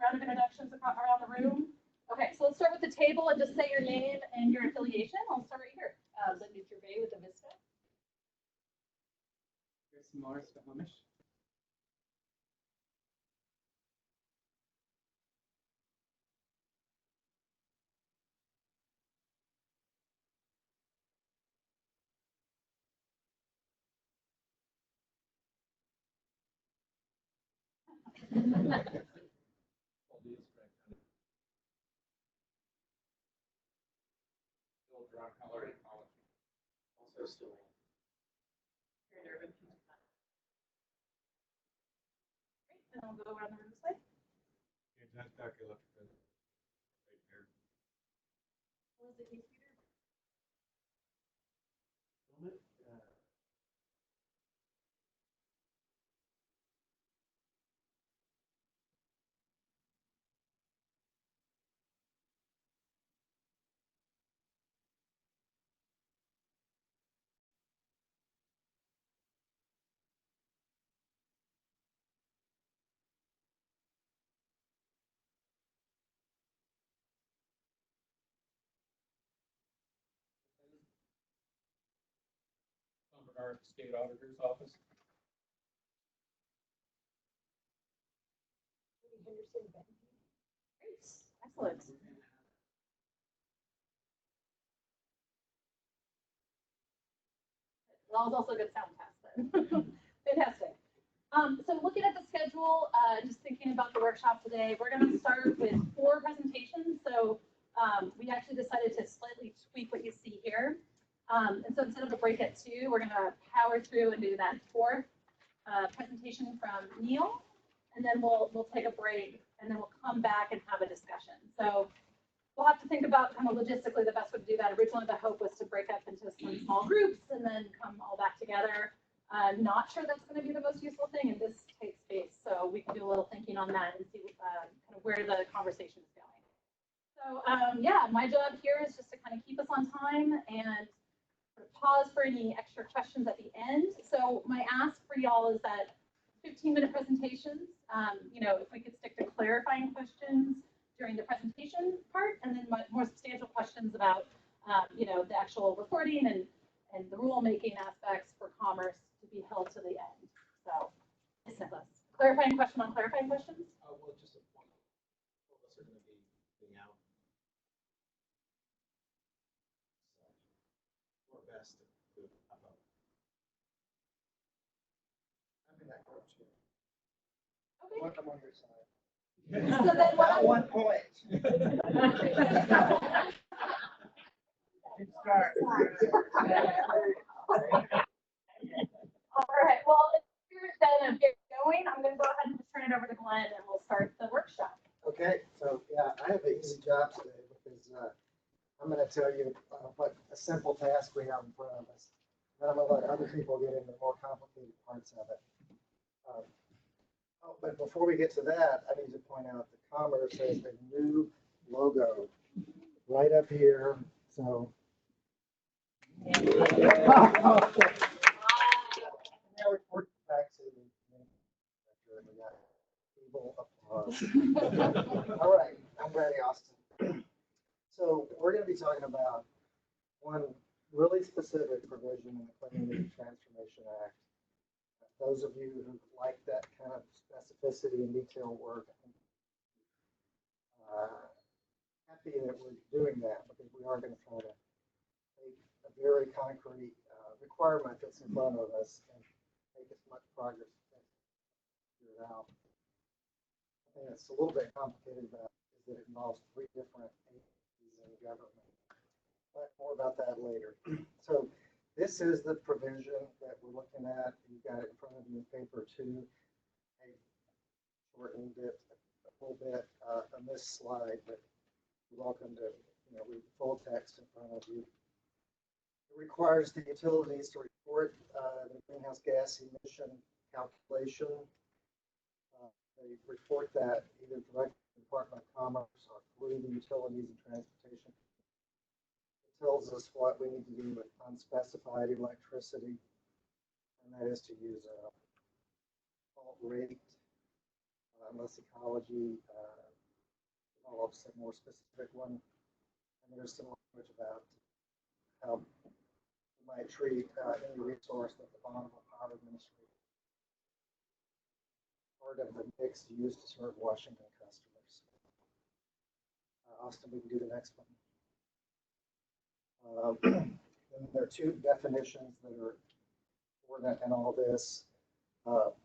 round of introductions around the room. Okay, so let's start with the table and just say your name and your affiliation. I'll start right here. Linda Gervais with the Vista. Chris Morris, the Hamish. Also still. Great, and I'll go around the room this way. That's Dr. Electric. Right there. What was the case leader? Our state auditor's office. Henderson Benton. Great, excellent. That was also a good sound test then. Fantastic. So looking at the schedule, just thinking about the workshop today, we're going to start with 4 presentations. So we actually decided to slightly tweak what you see here. And so instead of a break at 2, we're going to power through and do that 4th presentation from Neil. And then we'll take a break, and then we'll come back and have a discussion. So we'll have to think about kind of logistically the best way to do that. Originally, the hope was to break up into some small groups and then come all back together. Not sure that's going to be the most useful thing in this tight space. So we can do a little thinking on that and see kind of where the conversation is going. So yeah, my job here is just to kind of keep us on time and pause for any extra questions at the end. So my ask for y'all is that 15-minute presentations, you know, if we could stick to clarifying questions during the presentation part, and then more substantial questions about, you know, the actual reporting and the rulemaking aspects for commerce to be held to the end. So, clarifying question on clarifying questions? Well, just a point. All of us are going to be being out. So, we're best to do it. I'm in that group too. Okay. I'm on your side. So then what At one point. Good start. All right, well, in spirit then of getting going, I'm going to go ahead and just turn it over to Glenn and we'll start the workshop. Okay, so yeah, I have an easy job today because I'm going to tell you what a simple task we have in front of us. Then I'm going to let other people get into the more complicated parts of it. But before we get to that, I need to point out that Commerce has a new logo right up here. So now we're back to we got people applause. All right, I'm ready, Austin. So we're going to be talking about one really specific provision in the Clean Energy Transformation Act. Those of you who like that kind of specificity and detail work, happy that we're doing that because we are going to try to take a very concrete requirement that's in front of us and make as much progress as figure it out. The thing that's a little bit complicated about it is that it involves 3 different agencies in government. But more about that later. So this is the provision that we're looking at. You've got it in front of you in paper 2. I shortened it a little bit on this slide, but you're welcome to read the full text in front of you. It requires the utilities to report the greenhouse gas emission calculation. They report that either directly to the Department of Commerce or through the Utilities and Transportation. Tells us what we need to do with unspecified electricity, and that is to use a default rate unless ecology develop some more specific one. And there's some language about how we might treat any resource that the Bonneville Power Administration part of the mix used to serve Washington customers. Austin, we can do the next one. And there are two definitions that are important in all this.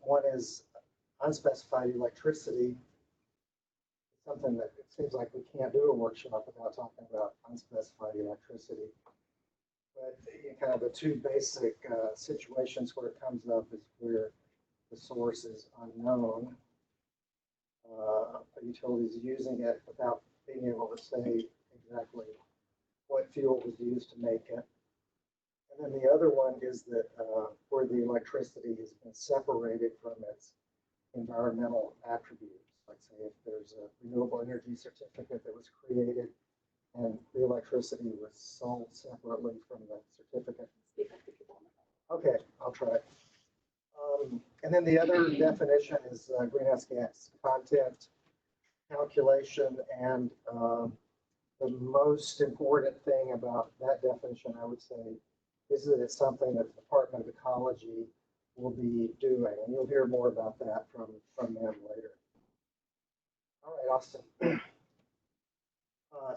One is unspecified electricity, something that it seems like we can't do a workshop without talking about unspecified electricity. But kind of the two basic situations where it comes up is where the source is unknown. A utility is using it without being able to say exactly what fuel was used to make it. And then the other one is that where the electricity has been separated from its environmental attributes. Like say if there's a renewable energy certificate that was created and the electricity was sold separately from the certificate. Speak up to people. Okay, I'll try. And then the other definition is greenhouse gas content calculation. And the most important thing about that definition, I would say, is that it's something that the Department of Ecology will be doing. And you'll hear more about that from them later. All right, Austin.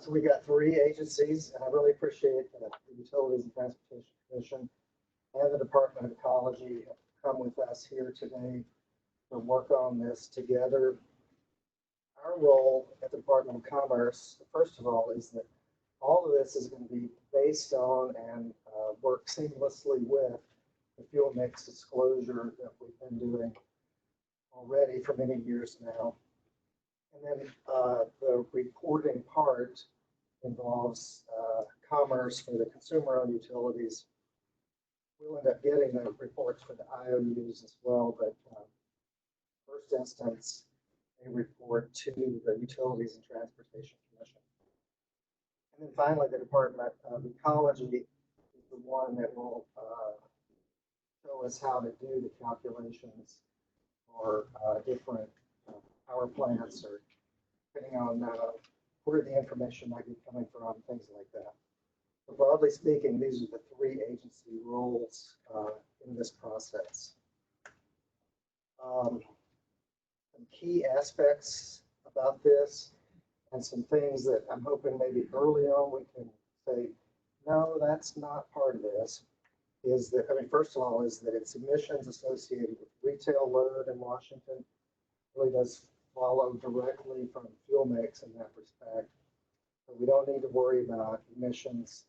So we got three agencies, and I really appreciate that the Utilities and Transportation Commission and the Department of Ecology have come with us here today to work on this together. Our role at the Department of Commerce, first of all, is that all of this is going to be based on and work seamlessly with the fuel mix disclosure that we've been doing already for many years now. And then the reporting part involves commerce for the consumer-owned utilities. We'll end up getting the reports for the IOUs as well, but first instance, they report to the Utilities and Transportation Commission. And then finally, the Department of Ecology is the one that will show us how to do the calculations for different power plants, or depending on where the information might be coming from, things like that. So broadly speaking, these are the three agency roles in this process. Some key aspects about this, and some things that I'm hoping maybe early on we can say, no, that's not part of this, is that, I mean, first of all, is that it's emissions associated with retail load in Washington. Really does follow directly from fuel mix in that respect. So we don't need to worry about emissions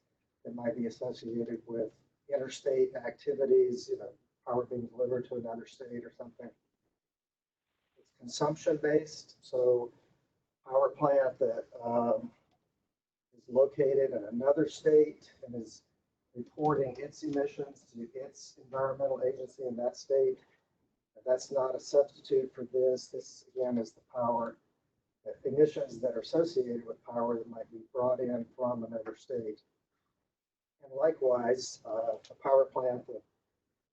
that might be associated with interstate activities, power being delivered to another state or something. It's consumption based, so power plant that is located in another state and is reporting its emissions to its environmental agency in that state. That's not a substitute for this. This, again, is the power, the emissions that are associated with power that might be brought in from another state. And likewise, a power plant that's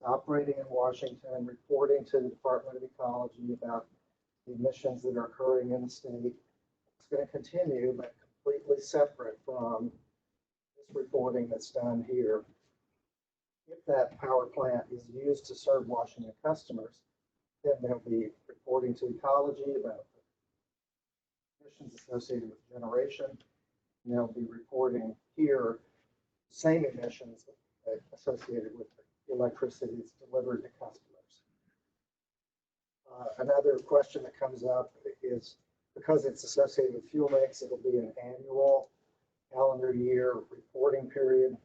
operating in Washington, reporting to the Department of Ecology about the emissions that are occurring in the state. It's going to continue, but completely separate from this reporting that's done here. If that power plant is used to serve Washington customers, then they'll be reporting to ecology about the emissions associated with generation, and they'll be reporting here same emissions associated with the electricity that's delivered to customers. Another question that comes up is, because it's associated with fuel mix, it'll be an annual calendar year reporting period.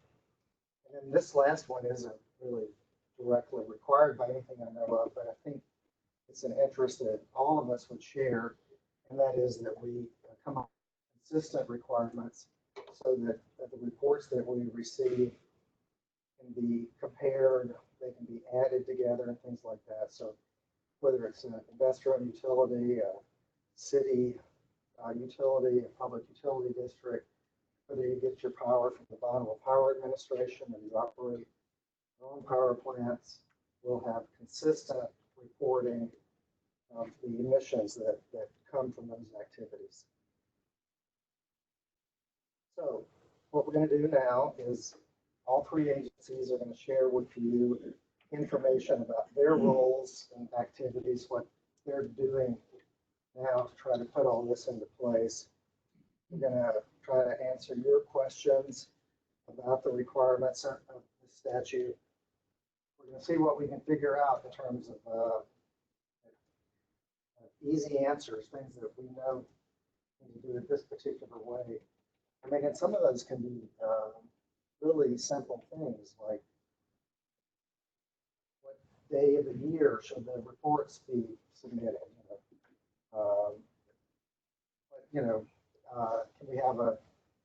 And then this last one isn't really directly required by anything I know of, but I think it's an interest that all of us would share, and that is that we come up with consistent requirements so that the reports that we receive can be compared, they can be added together and things like that. So whether it's an investor-owned utility, a city utility, a public utility district, whether you get your power from the Bonneville Power Administration or you operate your own power plants, will have consistent reporting of the emissions that come from those activities. what we're gonna do now is all three agencies are gonna share with you information about their roles and activities, what they're doing now to try to put all this into place. We're gonna try to answer your questions about the requirements of the statute. We're gonna see what we can figure out in terms of easy answers, things that we know we can do it this particular way. I mean, and some of those can be really simple things like what day of the year should the reports be submitted? Can we have a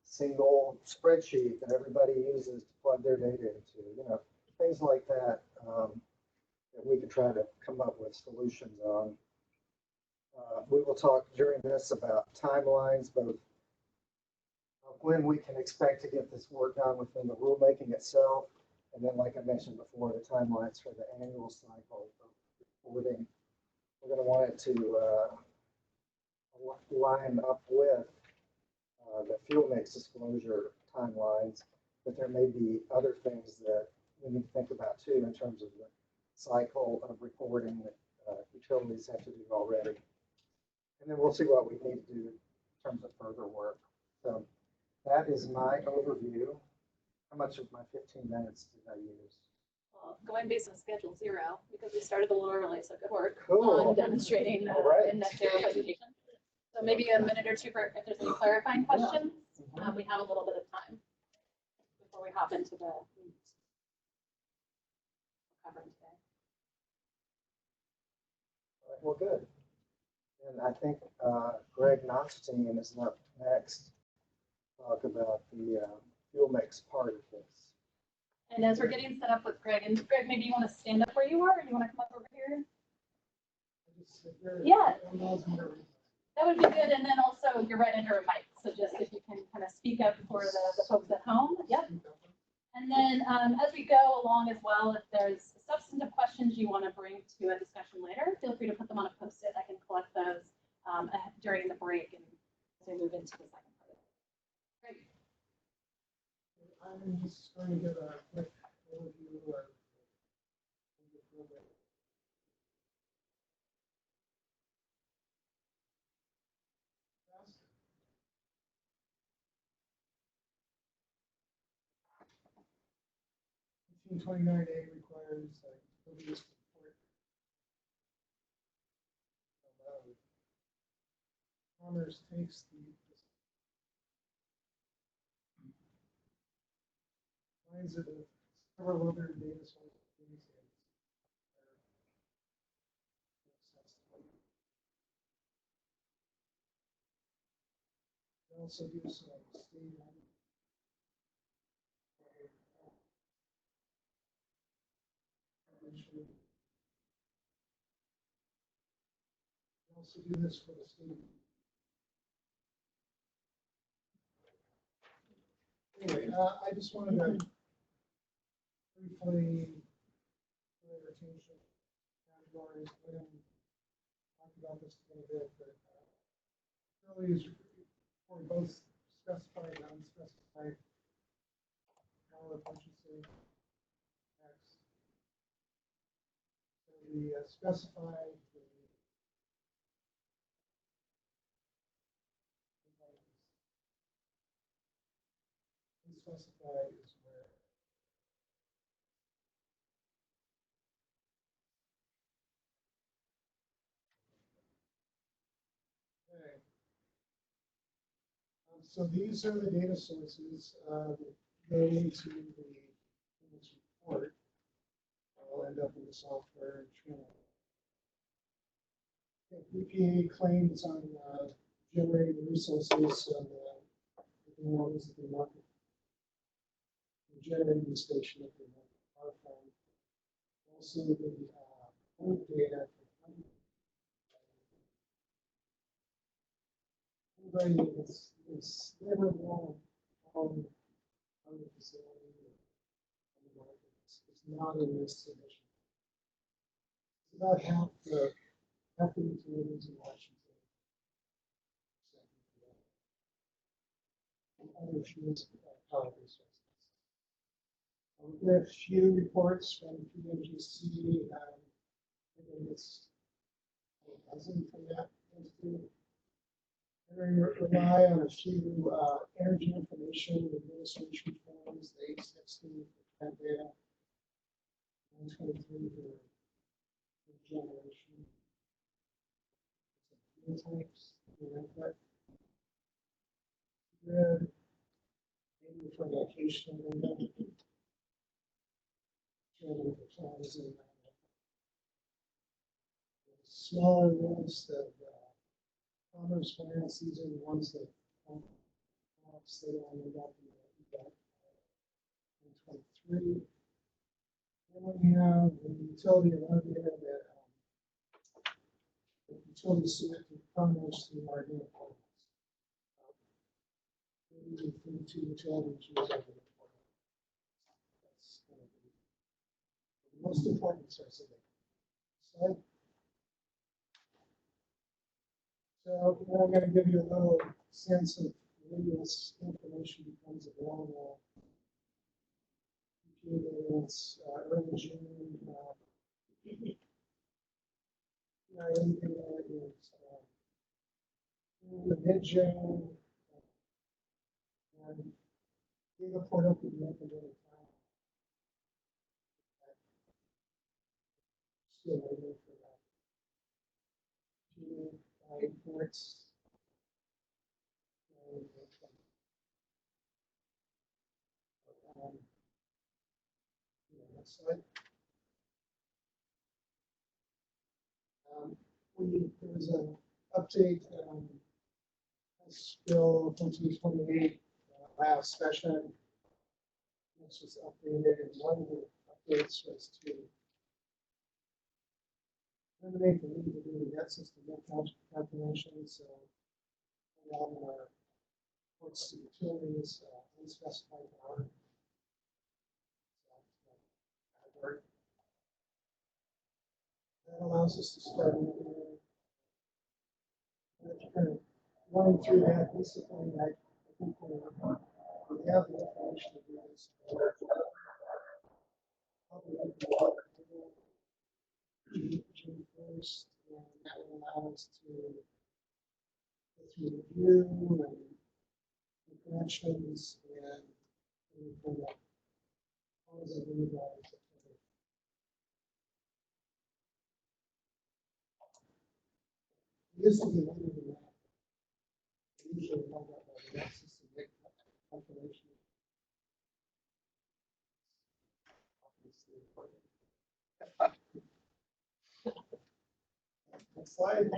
single spreadsheet that everybody uses to plug their data into? Things like that that we could try to come up with solutions on. We will talk during this about timelines, both of when we can expect to get this work done within the rulemaking itself, and then, like I mentioned before, the timelines for the annual cycle of reporting. We're going to want it to line up with the fuel mix disclosure timelines, but there may be other things that we need to think about too in terms of the cycle of reporting that utilities have to do already. And then we'll see what we need to do in terms of further work. So that is my overview. How much of my 15 minutes did I use? Well, going based on schedule 0, because we started a little early, so good work Cool. on demonstrating All right. in that zero presentation. So maybe a minute or two for if there's any clarifying questions. We have a little bit of time before we hop into the covering today. All right, well, good. And I think Greg Notstein is up next to talk about the fuel mix part of this. And as we're getting set up with Greg, and Greg, maybe you want to stand up where you are, or you want to come up over here? Yeah. That would be good. And then also you're right under a mic. So just if you can kind of speak up for the folks at home. Yep. And then as we go along as well, if there's substantive questions you want to bring to a discussion later, feel free to put them on a Post-it. I can collect those during the break and as we move into the second part of it. Great. I'm just going to give a quick overview of the program. 29A requires utilities report. Commerce takes finds it with several other data sources and we also do some state also do this for the state. Anyway, I just wanted to briefly retention categories. We didn't talk about this a little bit, but really is for both specified and unspecified power purchasing tax. So the specified unspecified is where okay. So these are the data sources that go into this report. I'll end up in the software channel. EPA claims on generating resources and the ones that they market. The generating station that they market are from. Also the old data. Writing is never wrong on the facility or on the market. It's not in this submission. It's about half the utilities in Washington. And other fields power resources. We have a few reports from PMGC. I think it's a dozen from that institute. And we rely on a few energy information administration forms, the 860 for plant data, 123 for generation. Fuel types, input. Grid, maybe for location window. Training for plans and smaller ones that commerce finance, these are the ones that they don't end up in the 23. Then we have the utility elevator that the utility submit to commerce through our data portals. The two utilities use our data portal. That's kind of the most important source of data. So now I'm going to give you a little sense of when this information becomes available. It's early June. Anything that is in the mid-June. And data portal could be opened at any time. Still waiting for that. June reports. Next slide. There was an update, Bill 2028 last session. This was updated, and one of the updates was to eliminate the need to do the net system net calculation. So all of our ports to utilities, unspecified power. That allows us to start kind of running through that. Basically, I think we have the information to do this. June 1st, and that will allow us to go through review and connections and from that. All of the used to be later than that. Usually held up by the Nexus and make calculation. Next slide.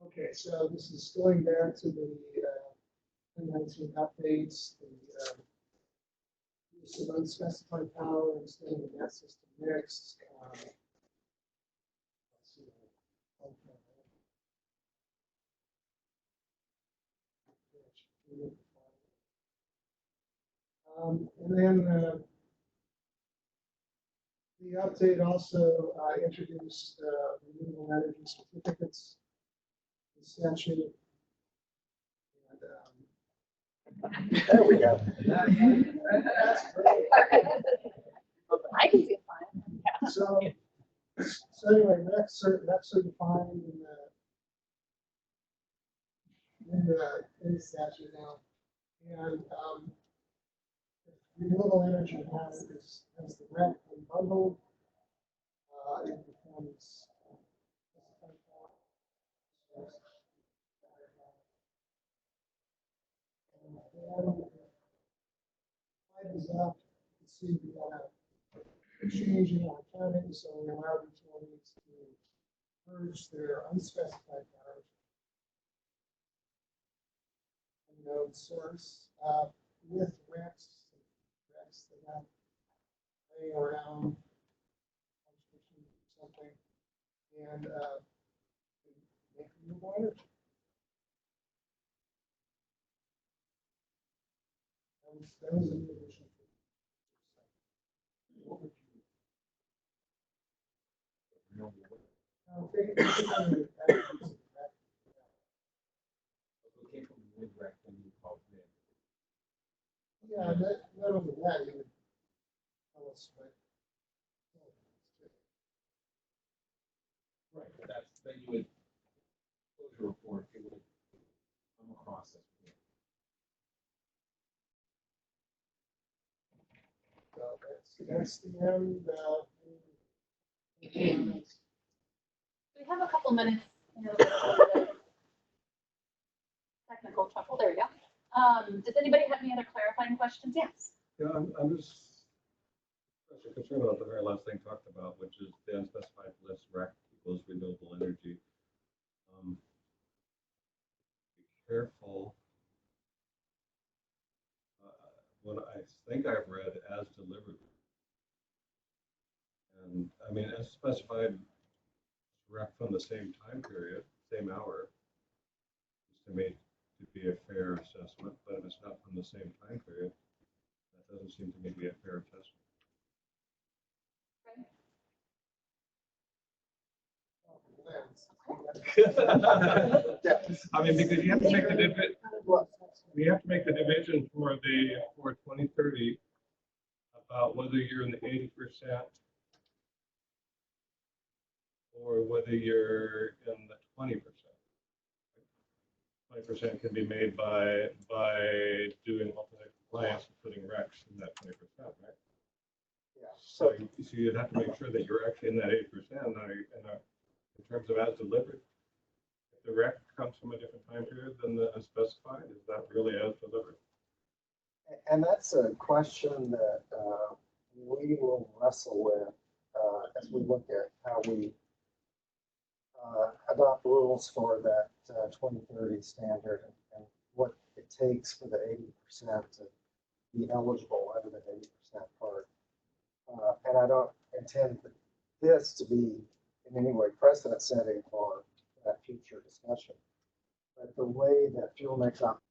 Okay, so this is going back to the 2019 updates, the use of unspecified power and staying in that system mix. Let's see. And then the update also introduced renewable energy certificates, the statute, and There we go. that's great. I can see it fine. So anyway, that's defined in the statute now, and renewable energy has the rent unbundled. It becomes and then slide is up. You can see we got a change in our accounting, so we allow utilities to merge their unspecified powers and node source with REX that have laying around and, make renewable energy. That was an addition. What would you? Think on the attributes of that. We came from wind rec when you called in. Yeah, not only that, you would tell us what. Right, but that's, then you would, close your report, it would come across as. That's the end, any comments? We have a couple minutes. You know, the technical trouble. There we go. Does anybody have any other clarifying questions? Yes. Yeah, I'm just especially concerned about the very last thing talked about, which is the unspecified list REC equals renewable energy. Be careful. What I think I've read as delivered. And I mean, as specified REC from the same time period, same hour, is to me to be a fair assessment, but if it's not from the same time period, that doesn't seem to me to be a fair assessment. I mean, because you have to make the division for 2030 about whether you're in the 80% or whether you're in the 20%. 20% can be made by doing alternate compliance and putting RECs in that 20%, right? Yeah, So you'd have to make sure that you're actually in that 8%. In terms of as delivered, if the REC comes from a different time period than the unspecified, is that really as delivered? and that's a question that we will wrestle with as we look at how we adopt rules for that 2030 standard and what it takes for the 80% to be eligible under the 80% part. And I don't intend for this to be in any way precedent setting for that future discussion. But the way that fuel mix operates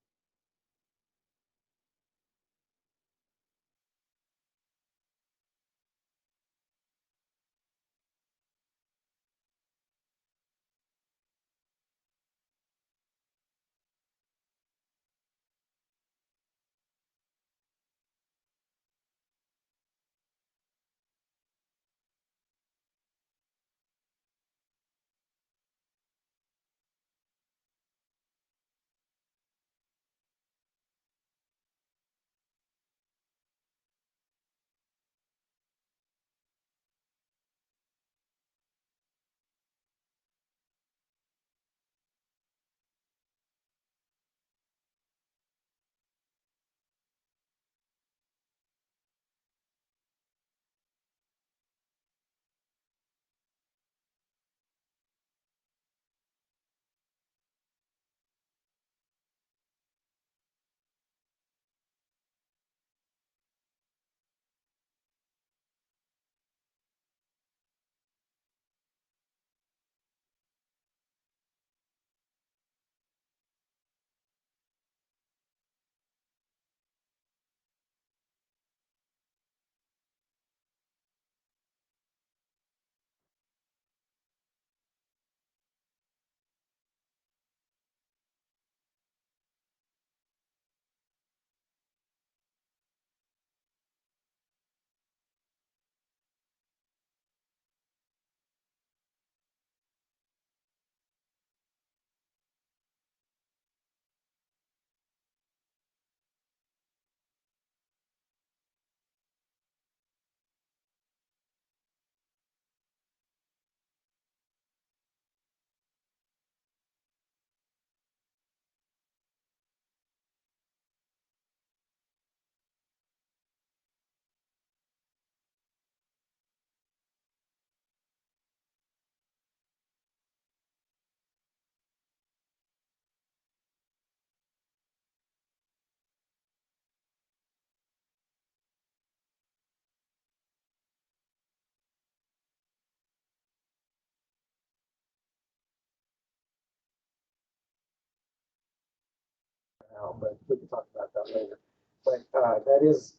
but we can talk about that later. But that is,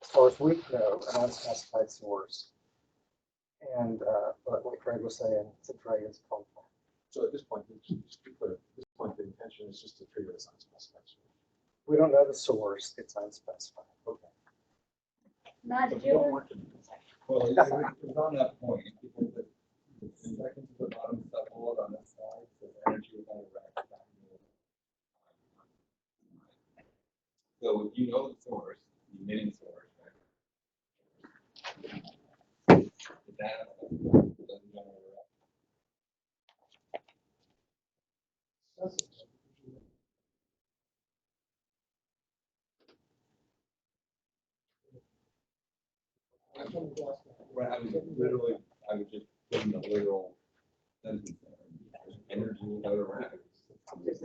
as far as we know, an unspecified source. And but like Craig was saying, it's a dragons called. So at this point, just to be clear, at this point, the intention is just to treat it as unspecified. We don't know the source, it's unspecified. Okay. Matt, So did we you? don't want to- Well, it was on that point, people that, the second to the bottom sub-bullet on this slide, says energy without a rack. So if you know the source, the emitting source, right? The data doesn't know where we're at. I was literally, I was just putting the literal sentence there. Energy without a rack. It's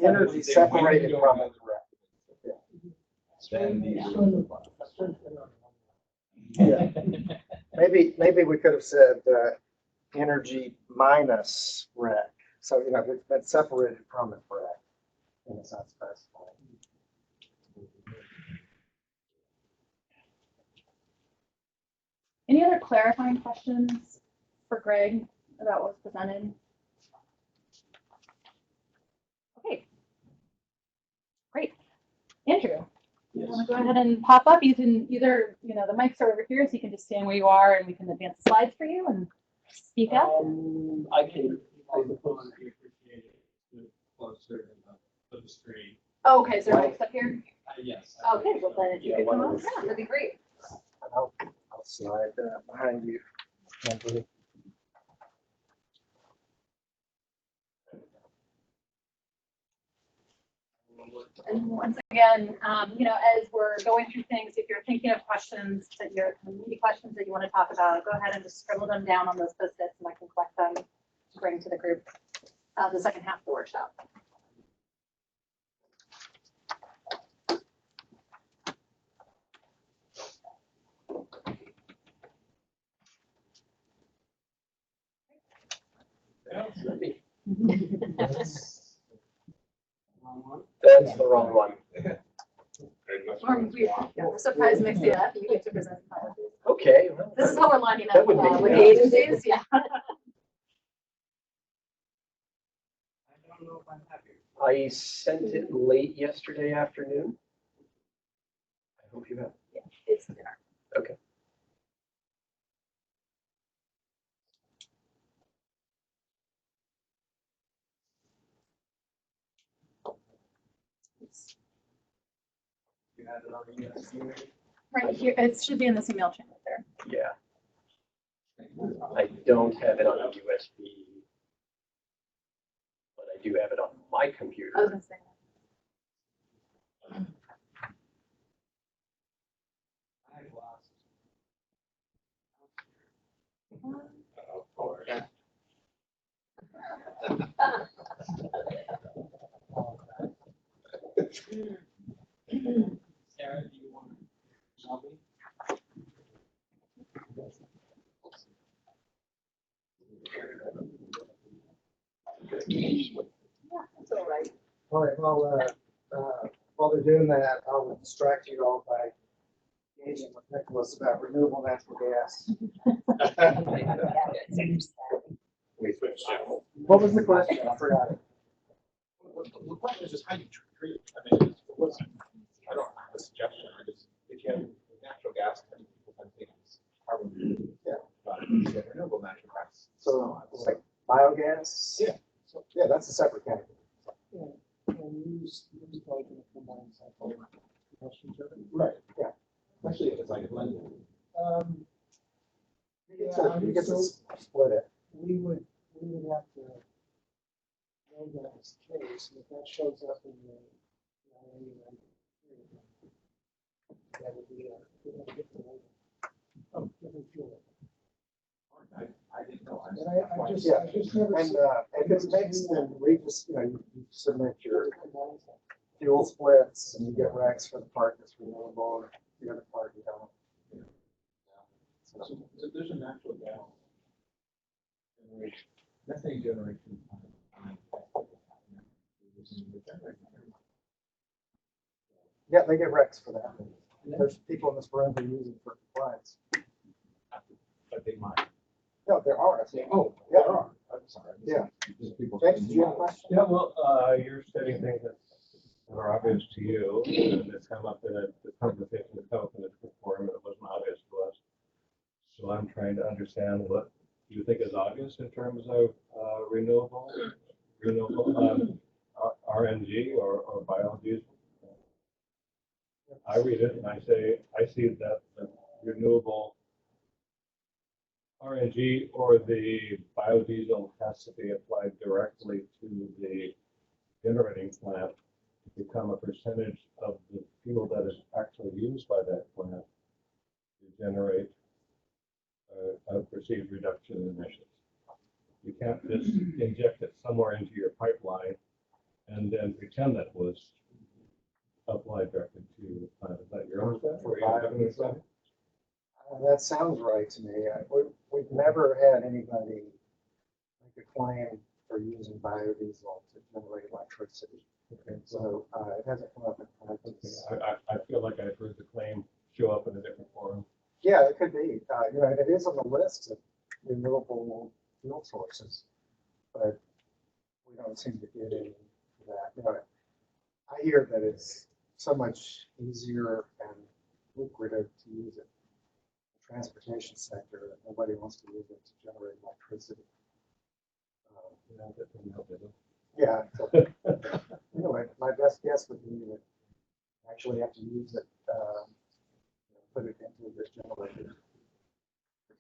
energy separated from it. Then these. Yeah. Maybe we could have said energy minus rec. So, you know, it's been separated from it, rec. And it's not specified. Any other clarifying questions for Greg about what's presented? Okay. Great. Andrew, you want to go ahead and pop up? You can either, you know, the mics are over here, so you can just stand where you are and we can advance the slides for you and speak up. I can, I suppose we appreciate it closer to the street. Oh, okay, so mics up here? Yes. Okay, well then if you could come on, yeah, that'd be great. I'll slide behind you. Andrew. And once again, you know, as we're going through things, if you're thinking of questions that you're, maybe questions that you want to talk about, go ahead and just scribble them down on those post-its and I can collect them to bring to the group the second half of the workshop. That's the wrong one. We're surprised mixing it up. You get to present. Okay. Well, This is how we're lining That up would make with it the agencies, yeah. I sent it late yesterday afternoon. I hope you have. It's there. Okay. You had it on the USB. Right here, it should be in this email chain right there. Yeah. I don't have it on a USB, but I do have it on my computer. I was gonna say Of course. Sarah, do you want to help me? that's all right. All right, well, while they're doing that, I'll distract you all by engaging with Nicholas about renewable natural gas. We switched channels. What was the question? I forgot it. The question is just how you treat it. I mean, I don't have a suggestion. I just, if you have natural gas, I think people tend to think it's carbon. Yeah. But you have renewable natural gas. So it's like biogas? Yeah. So, yeah, that's a separate category. And use like in a combined cycle. Right, yeah. Especially if it's like a blend. You get to split it. We would have to know that is the case, and if that shows up in the, that would be a different fuel. I didn't know. And I just never. And seen- if it makes, then we just, you know, you submit your fuel splits and you get racks for the part that's renewable, the other part you don't. So there's a natural gas generation, methane generation. Yeah, they get recs for that. There's people in this room who use it for compliance. But they might. No, there are. Oh, Yeah. there are. I'm sorry. Yeah. Just people. James, do you have a question? Yeah, well, you're stating things that are obvious to you, and it's come up in the conversation has come up in a different forum, and it wasn't obvious to us. So I'm trying to understand what you think is obvious in terms of renewable RNG or biodiesel. I read it and I see that the renewable RNG or the biodiesel has to be applied directly to the generating plant to become a percentage of the fuel that is actually used by that plant to generate a perceived reduction in emissions. You can't just inject it somewhere into your pipeline and then pretend that was applied directly to the plant. Is that your understanding? Or you have an understanding? That sounds right to me. We've never had anybody make a claim for using biodiesel to generate electricity. Okay. So it hasn't come up in practice. I feel like I've heard the claim show up in a different forum. Yeah, it could be. And it is on the list of renewable fuel sources, but we don't seem to get any of that. I hear that it's so much easier and lucrative to use it in the transportation sector that nobody wants to use it to generate electricity. That doesn't help, does it? Yeah. So, anyway, my best guess would be that you actually have to use it, put it into the generator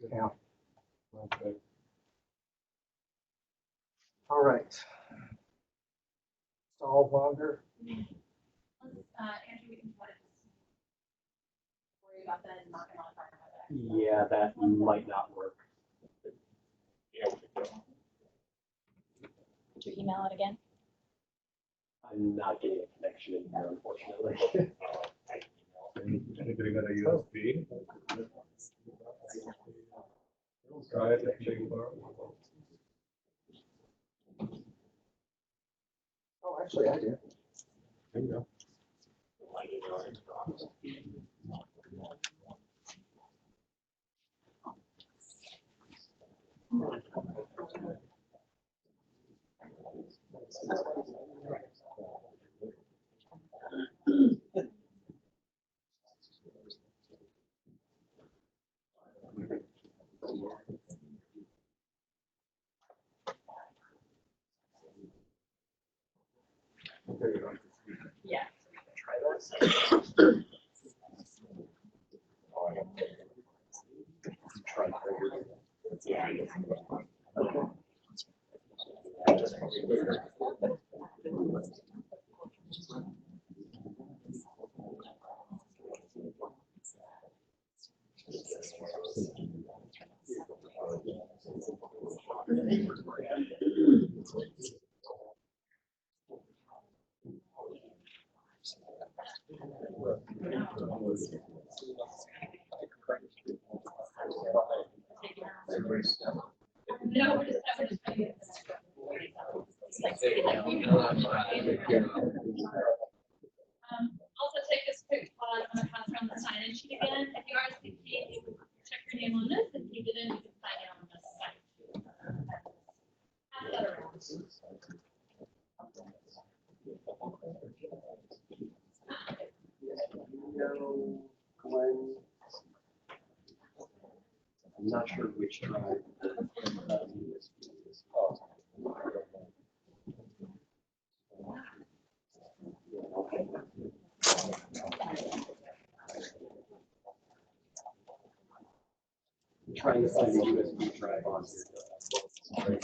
account. Okay. All right. Stall longer. Andrew, we can try to worry about that and knock it on fire. Yeah, that might not work. Yeah, we could go. Could you email it again? I'm not getting a connection in here, unfortunately. Anybody got a USB? Try it, check for it. Oh, actually, I do. There you go. There you go. Yeah. Try that. No, we're just trying to get this. Also take this quick pause. I'm gonna pass around the sign-in sheet again. If you RSVP, you can check your name on this. If you didn't, you can sign in on this side. Pass that around. Glenn. I'm not sure which drive. I'm trying to find a USB drive on here.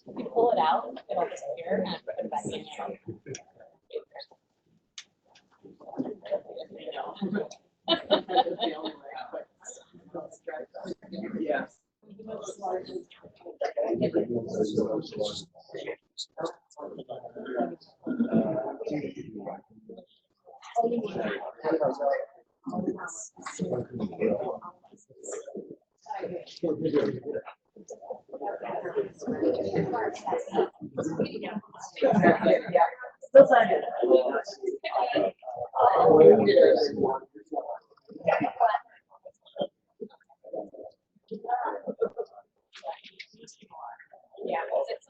If you pull it out, it'll disappear and put it back in there. Yeah. Yeah, it's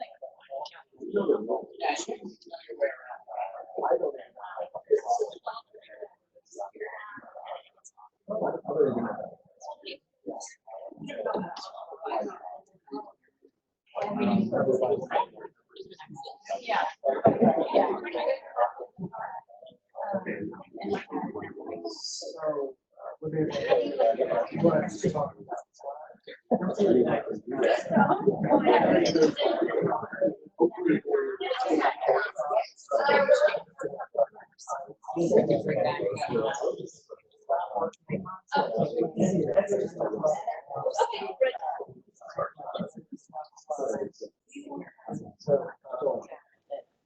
yeah. Yeah. So, what do you want to talk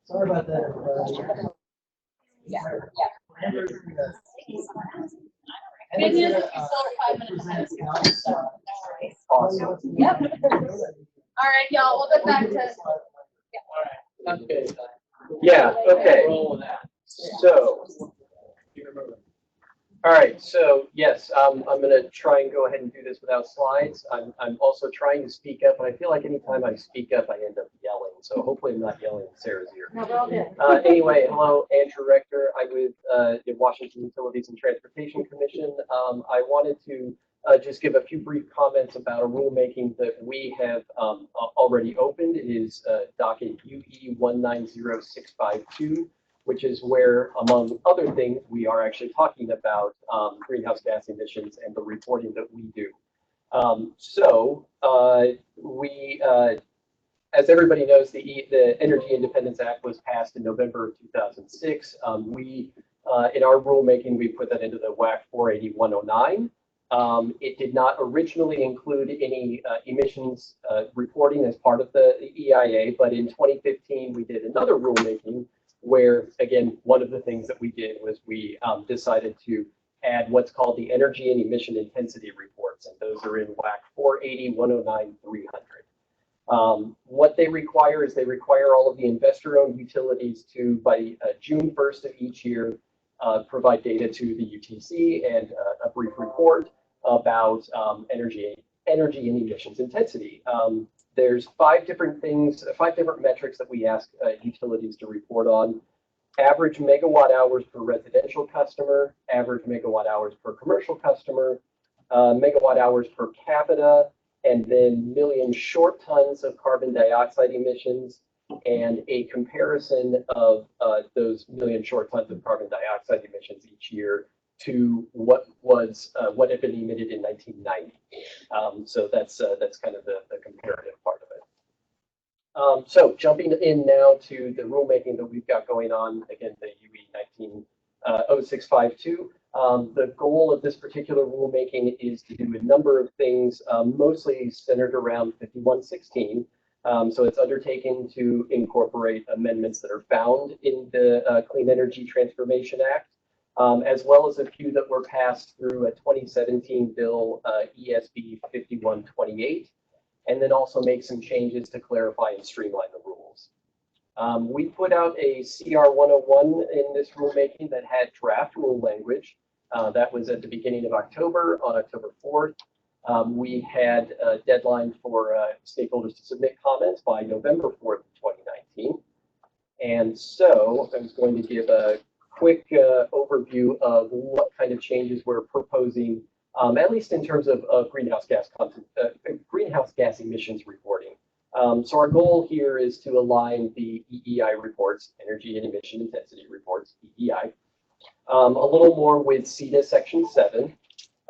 Sorry about that, everybody. Yeah. Good news is we still are 5 minutes ahead of schedule. Awesome. Yep. All right, y'all, we'll get back to. Okay. Yeah, okay. So, all right, so yes, I'm gonna try and go ahead and do this without slides. I'm also trying to speak up, but I feel like anytime I speak up, I end up yelling. So hopefully I'm not yelling in Sarah's ear. No, we're all good. Anyway, hello, Andrew Rector. I'm with the Washington Utilities and Transportation Commission. I wanted to just give a few brief comments about a rulemaking that we have already opened. It is docket UE 190652, which is where, among other things, we are actually talking about greenhouse gas emissions and the reporting that we do. As everybody knows, the Energy Independence Act was passed in November of 2006. In our rulemaking, we put that into the WAC 480-109. It did not originally include any emissions reporting as part of the EIA, but in 2015, we did another rulemaking where, again, one of the things that we did was we decided to add what's called the energy and emission intensity reports, and those are in WAC 480-109-300. What they require is they require all of the investor-owned utilities to, by June 1st of each year, provide data to the UTC and a brief report about energy and emissions intensity. There's five different metrics that we ask utilities to report on. Average megawatt hours per residential customer, average megawatt hours per commercial customer, megawatt hours per capita, and then million short tons of carbon dioxide emissions, and a comparison of those million short tons of carbon dioxide emissions each year to what had been emitted in 1990. So that's kind of the comparative part of it. So jumping in now to the rulemaking that we've got going on, again, the UE 190652. The goal of this particular rulemaking is to do a number of things, mostly centered around 5116. So it's undertaken to incorporate amendments that are found in the Clean Energy Transformation Act, as well as a few that were passed through a 2017 bill, ESB 5128, and then also make some changes to clarify and streamline the rules. We put out a CR 101 in this rulemaking that had draft rule language. That was at the beginning of October, on October 4th. We had a deadline for stakeholders to submit comments by November 4th, 2019. And so I was going to give a quick overview of what kind of changes we're proposing, at least in terms of greenhouse gas emissions reporting. So our goal here is to align the EEI reports, Energy and Emission Intensity Reports, EEI, a little more with CETA Section 7.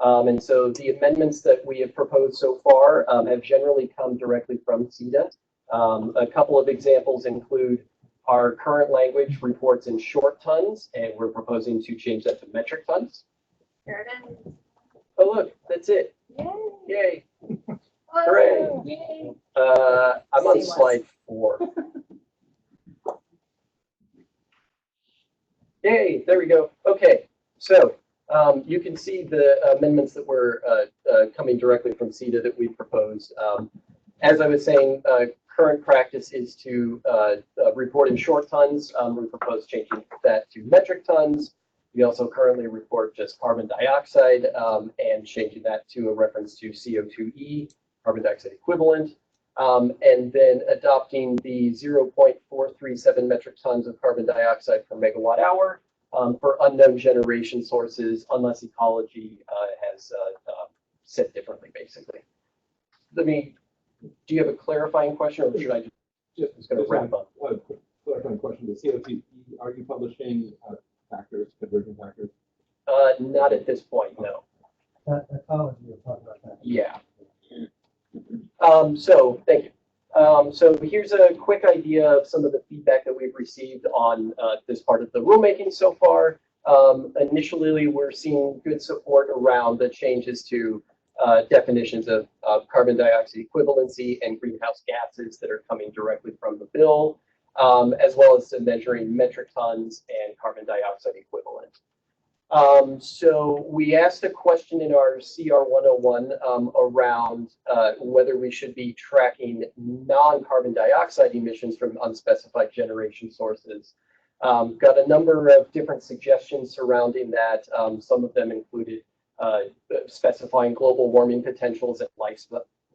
And so the amendments that we have proposed so far have generally come directly from CETA. A couple of examples include our current language reports in short tons, and we're proposing to change that to metric tons. Here it is. Oh, look, that's it. Yay. Yay. Hooray. Yay. I'm on slide 4. Yay, there we go. Okay, so you can see the amendments that were coming directly from CETA that we proposed. as I was saying, current practice is to report in short tons. We propose changing that to metric tons. We also currently report just carbon dioxide and changing that to a reference to CO2e, carbon dioxide equivalent. And then adopting the 0.437 metric tons of carbon dioxide per megawatt hour for unknown generation sources, unless ecology has said differently, basically. Do you have a clarifying question, or should I just going to wrap up? One quick clarifying question. The CO2, are you publishing factors, conversion factors? Not at this point, no. Ecology, we'll talk about that. Yeah. So thank you. So here's a quick idea of some of the feedback that we've received on this part of the rulemaking so far. Initially, we're seeing good support around the changes to definitions of carbon dioxide equivalency and greenhouse gases that are coming directly from the bill, as well as to measuring metric tons and carbon dioxide equivalent. So we asked a question in our CR 101 around whether we should be tracking non-carbon dioxide emissions from unspecified generation sources. Got a number of different suggestions surrounding that. Some of them included specifying global warming potentials and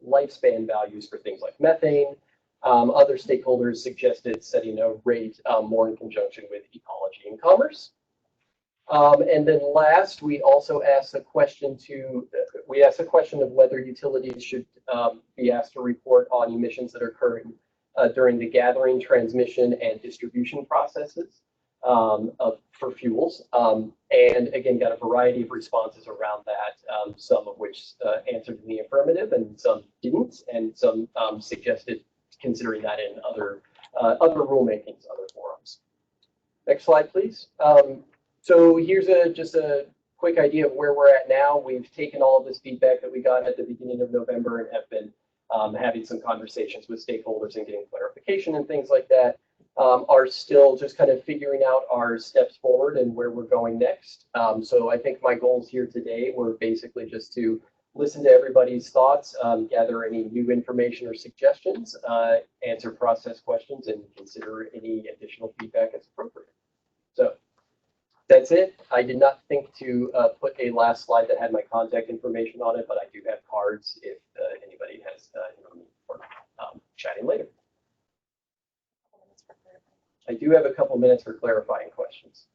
lifespan values for things like methane. Other stakeholders suggested setting a rate more in conjunction with ecology and commerce. And then last, we also asked a question of whether utilities should be asked to report on emissions that are occurring during the gathering, transmission, and distribution processes for fuels. And again, got a variety of responses around that, some of which answered in the affirmative and some didn't, and some suggested considering that in other rulemakings, other forums. Next slide, please. So here's just a quick idea of where we're at now. We've taken all of this feedback that we got at the beginning of November and have been having some conversations with stakeholders and getting clarification and things like that. Are still just kind of figuring out our steps forward and where we're going next. So I think my goals here today were basically just to listen to everybody's thoughts, gather any new information or suggestions, answer process questions, and consider any additional feedback as appropriate. So that's it. I did not think to put a last slide that had my contact information on it, but I do have cards if anybody has need for chatting later. I do have a couple minutes for clarifying questions.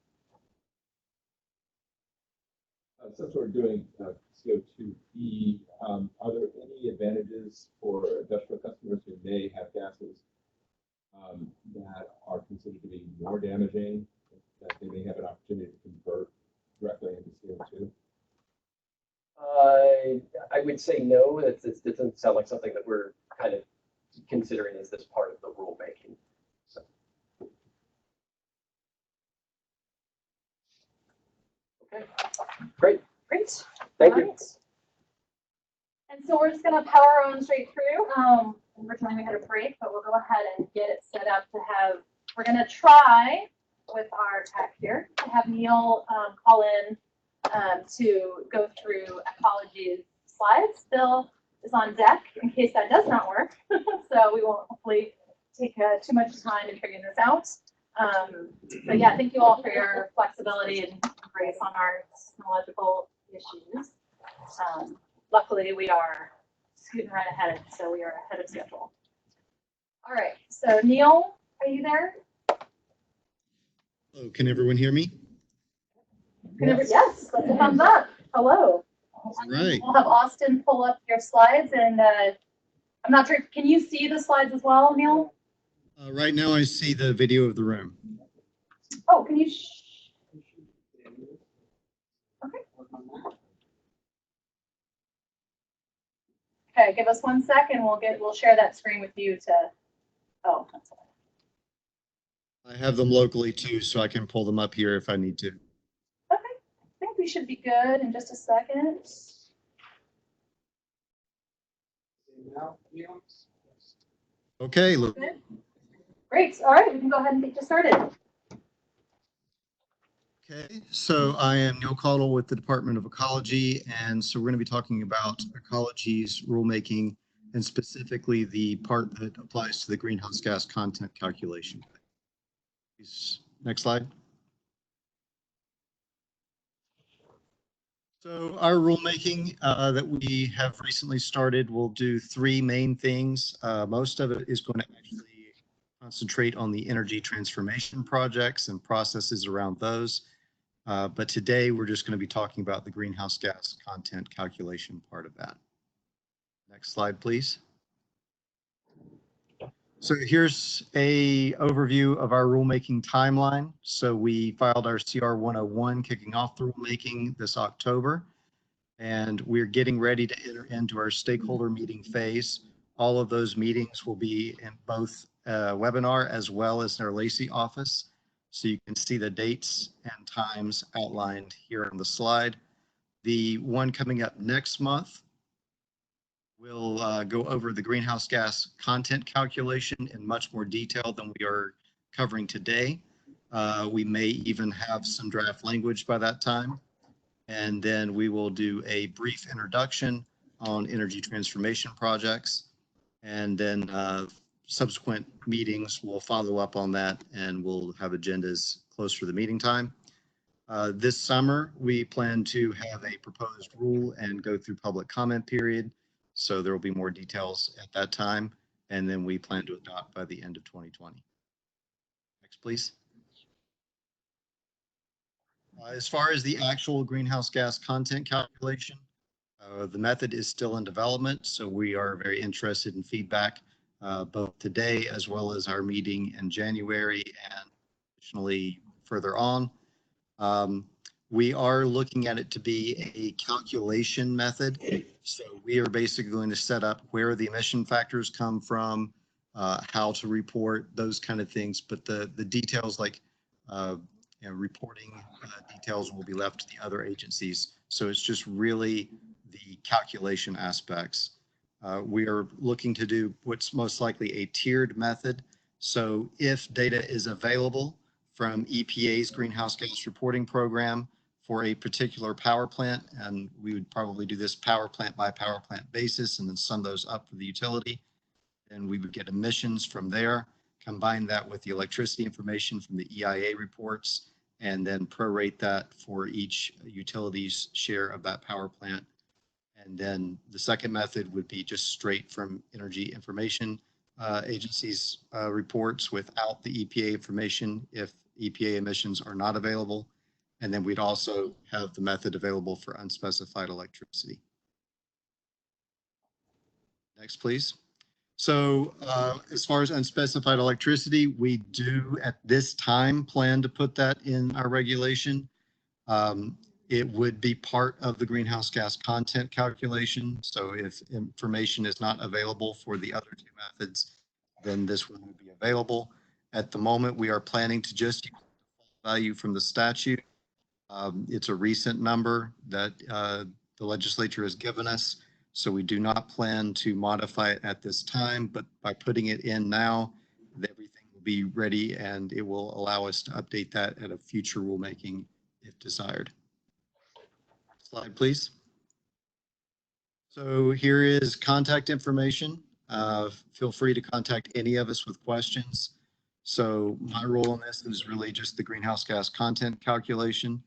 Since we're doing CO2e, are there any advantages for industrial customers who may have gases that are considered to be more damaging, that they may have an opportunity to convert directly into CO2? I would say no. It doesn't sound like something that we're kind of considering as this part of the rulemaking. So. Okay, great. Great. Thank All you. right. And so we're just going to power on straight through. Originally we had a break, but we'll go ahead and get it set up to have, we're going to try with our tech here to have Neil call in to go through ecology's slides. Bill is on deck in case that does not work. So we won't hopefully take too much time in figuring this out. So yeah, thank you all for your flexibility and grace on our technological issues. Luckily, we are scooting right ahead, so we are ahead of schedule. All right, so Neil, are you there? Oh, can everyone hear me? Yes, that's a thumbs up. Hello. All right. We'll have Austin pull up your slides, and I'm not sure, can you see the slides as well, Neil? Right now I see the video of the room. Oh, can you? Okay. Okay, give us 1 second. We'll share that screen with you to. Oh, that's all. I have them locally too, so I can pull them up here if I need to. Okay, I think we should be good in just a second. Okay, look. Good. Great. All right, we can go ahead and get you started. Okay, so I am Neil Caudle with the Department of Ecology, and so we're going to be talking about ecology's rulemaking and specifically the part that applies to the greenhouse gas content calculation. Please, next slide. So our rulemaking that we have recently started will do three main things. Most of it is going to actually concentrate on the energy transformation projects and processes around those. But today we're just going to be talking about the greenhouse gas content calculation part of that. Next slide, please. So here's a overview of our rulemaking timeline. So we filed our CR 101 kicking off the rulemaking this October, and we're getting ready to enter into our stakeholder meeting phase. All of those meetings will be in both webinar as well as in our Lacey office. So you can see the dates and times outlined here on the slide. The one coming up next month will go over the greenhouse gas content calculation in much more detail than we are covering today. We may even have some draft language by that time. And then we will do a brief introduction on energy transformation projects. And then subsequent meetings will follow up on that, and we'll have agendas closer to the meeting time. This summer, we plan to have a proposed rule and go through public comment period. So there will be more details at that time. And then we plan to adopt by the end of 2020. Next, please. As far as the actual greenhouse gas content calculation, the method is still in development. So we are very interested in feedback both today as well as our meeting in January and additionally further on. We are looking at it to be a calculation method. So we are basically going to set up where the emission factors come from, how to report, those kind of things. But the details like reporting details will be left to the other agencies. So it's just really the calculation aspects. We are looking to do what's most likely a tiered method. So if data is available from EPA's greenhouse gas reporting program for a particular power plant, and we would probably do this power plant by power plant basis and then sum those up for the utility, and we would get emissions from there, combine that with the electricity information from the EIA reports, and then prorate that for each utility's share of that power plant. And then the second method would be just straight from Energy Information Agency's reports without the EPA information if EPA emissions are not available. And then we'd also have the method available for unspecified electricity. Next, please. So as far as unspecified electricity, we do at this time plan to put that in our regulation. It would be part of the greenhouse gas content calculation. So if information is not available for the other two methods, then this one would be available. At the moment, we are planning to just use the value from the statute. It's a recent number that the legislature has given us. So we do not plan to modify it at this time, but by putting it in now, everything will be ready and it will allow us to update that at a future rulemaking if desired. Slide, please. So here is contact information. Feel free to contact any of us with questions. So my role in this is really just the greenhouse gas content calculation,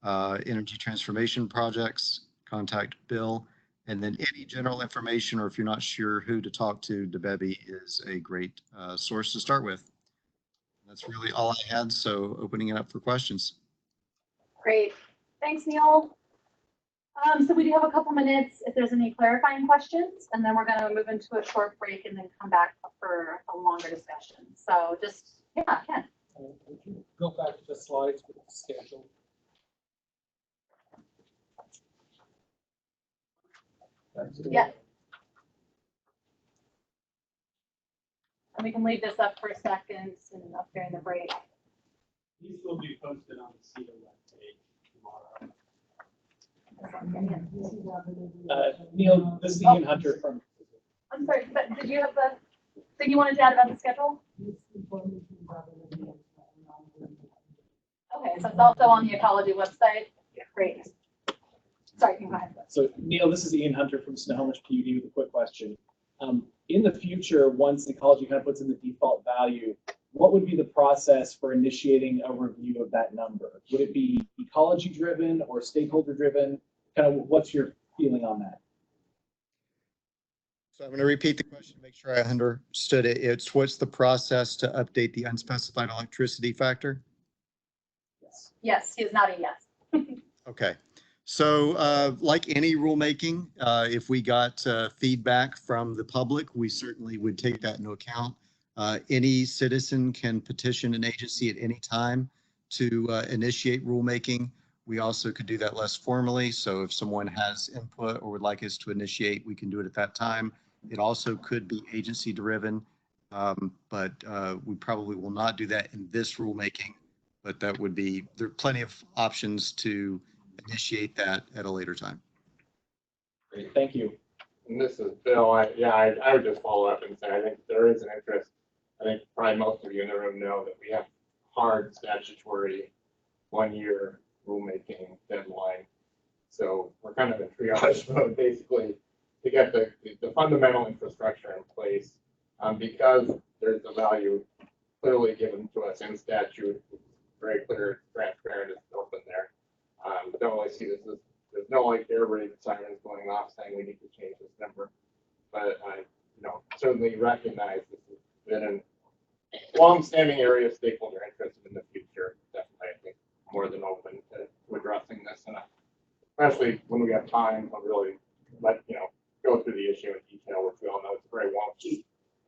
energy transformation projects, contact Bill, and then any general information, or if you're not sure who to talk to, DeBebi is a great source to start with. That's really all I had, so opening it up for questions. Great. Thanks, Neil. So we do have a couple minutes if there's any clarifying questions, and then we're going to move into a short break and then come back for a longer discussion. So just, yeah, Ken. Would you go back to the slides with the schedule? Yeah. And we can leave this up for a second and up during the break. These will be posted on the CETA webpage tomorrow. Neil, this is Ian Hunter from. I'm sorry, but did you have the thing you wanted to add about the schedule? Okay, so it's also on the Ecology website. Yeah. Great. Sorry, you can go ahead. So Neil, this is Ian Hunter from Snohomish PUD with a quick question. In the future, once ecology kind of puts in the default value, what would be the process for initiating a review of that number? Would it be ecology driven or stakeholder driven? Kind of what's your feeling on that? So I'm going to repeat the question, make sure I understood it. It's what's the process to update the unspecified electricity factor? Yes. Yes, he is nodding yes. Okay. So like any rulemaking, if we got feedback from the public, we certainly would take that into account. Any citizen can petition an agency at any time to initiate rulemaking. We also could do that less formally. So if someone has input or would like us to initiate, we can do it at that time. It also could be agency driven, but we probably will not do that in this rulemaking. But that would be, there are plenty of options to initiate that at a later time. Great, thank you. And this is Bill. I would just follow up and say I think there is an interest. I think probably most of you in the room know that we have hard statutory 1-year rulemaking deadline. So we're kind of in triage mode basically to get the fundamental infrastructure in place because there's the value clearly given to us in statute. It's very clear, transparent, it's open there. Don't really see this as, there's no like air raid sirens going off saying we need to change this number. But I certainly recognize this has been a long-standing area of stakeholder interest in the future. Definitely, I think, more than open to addressing this, and especially when we have time to really go through the issue in detail, which we all know it's a very wonky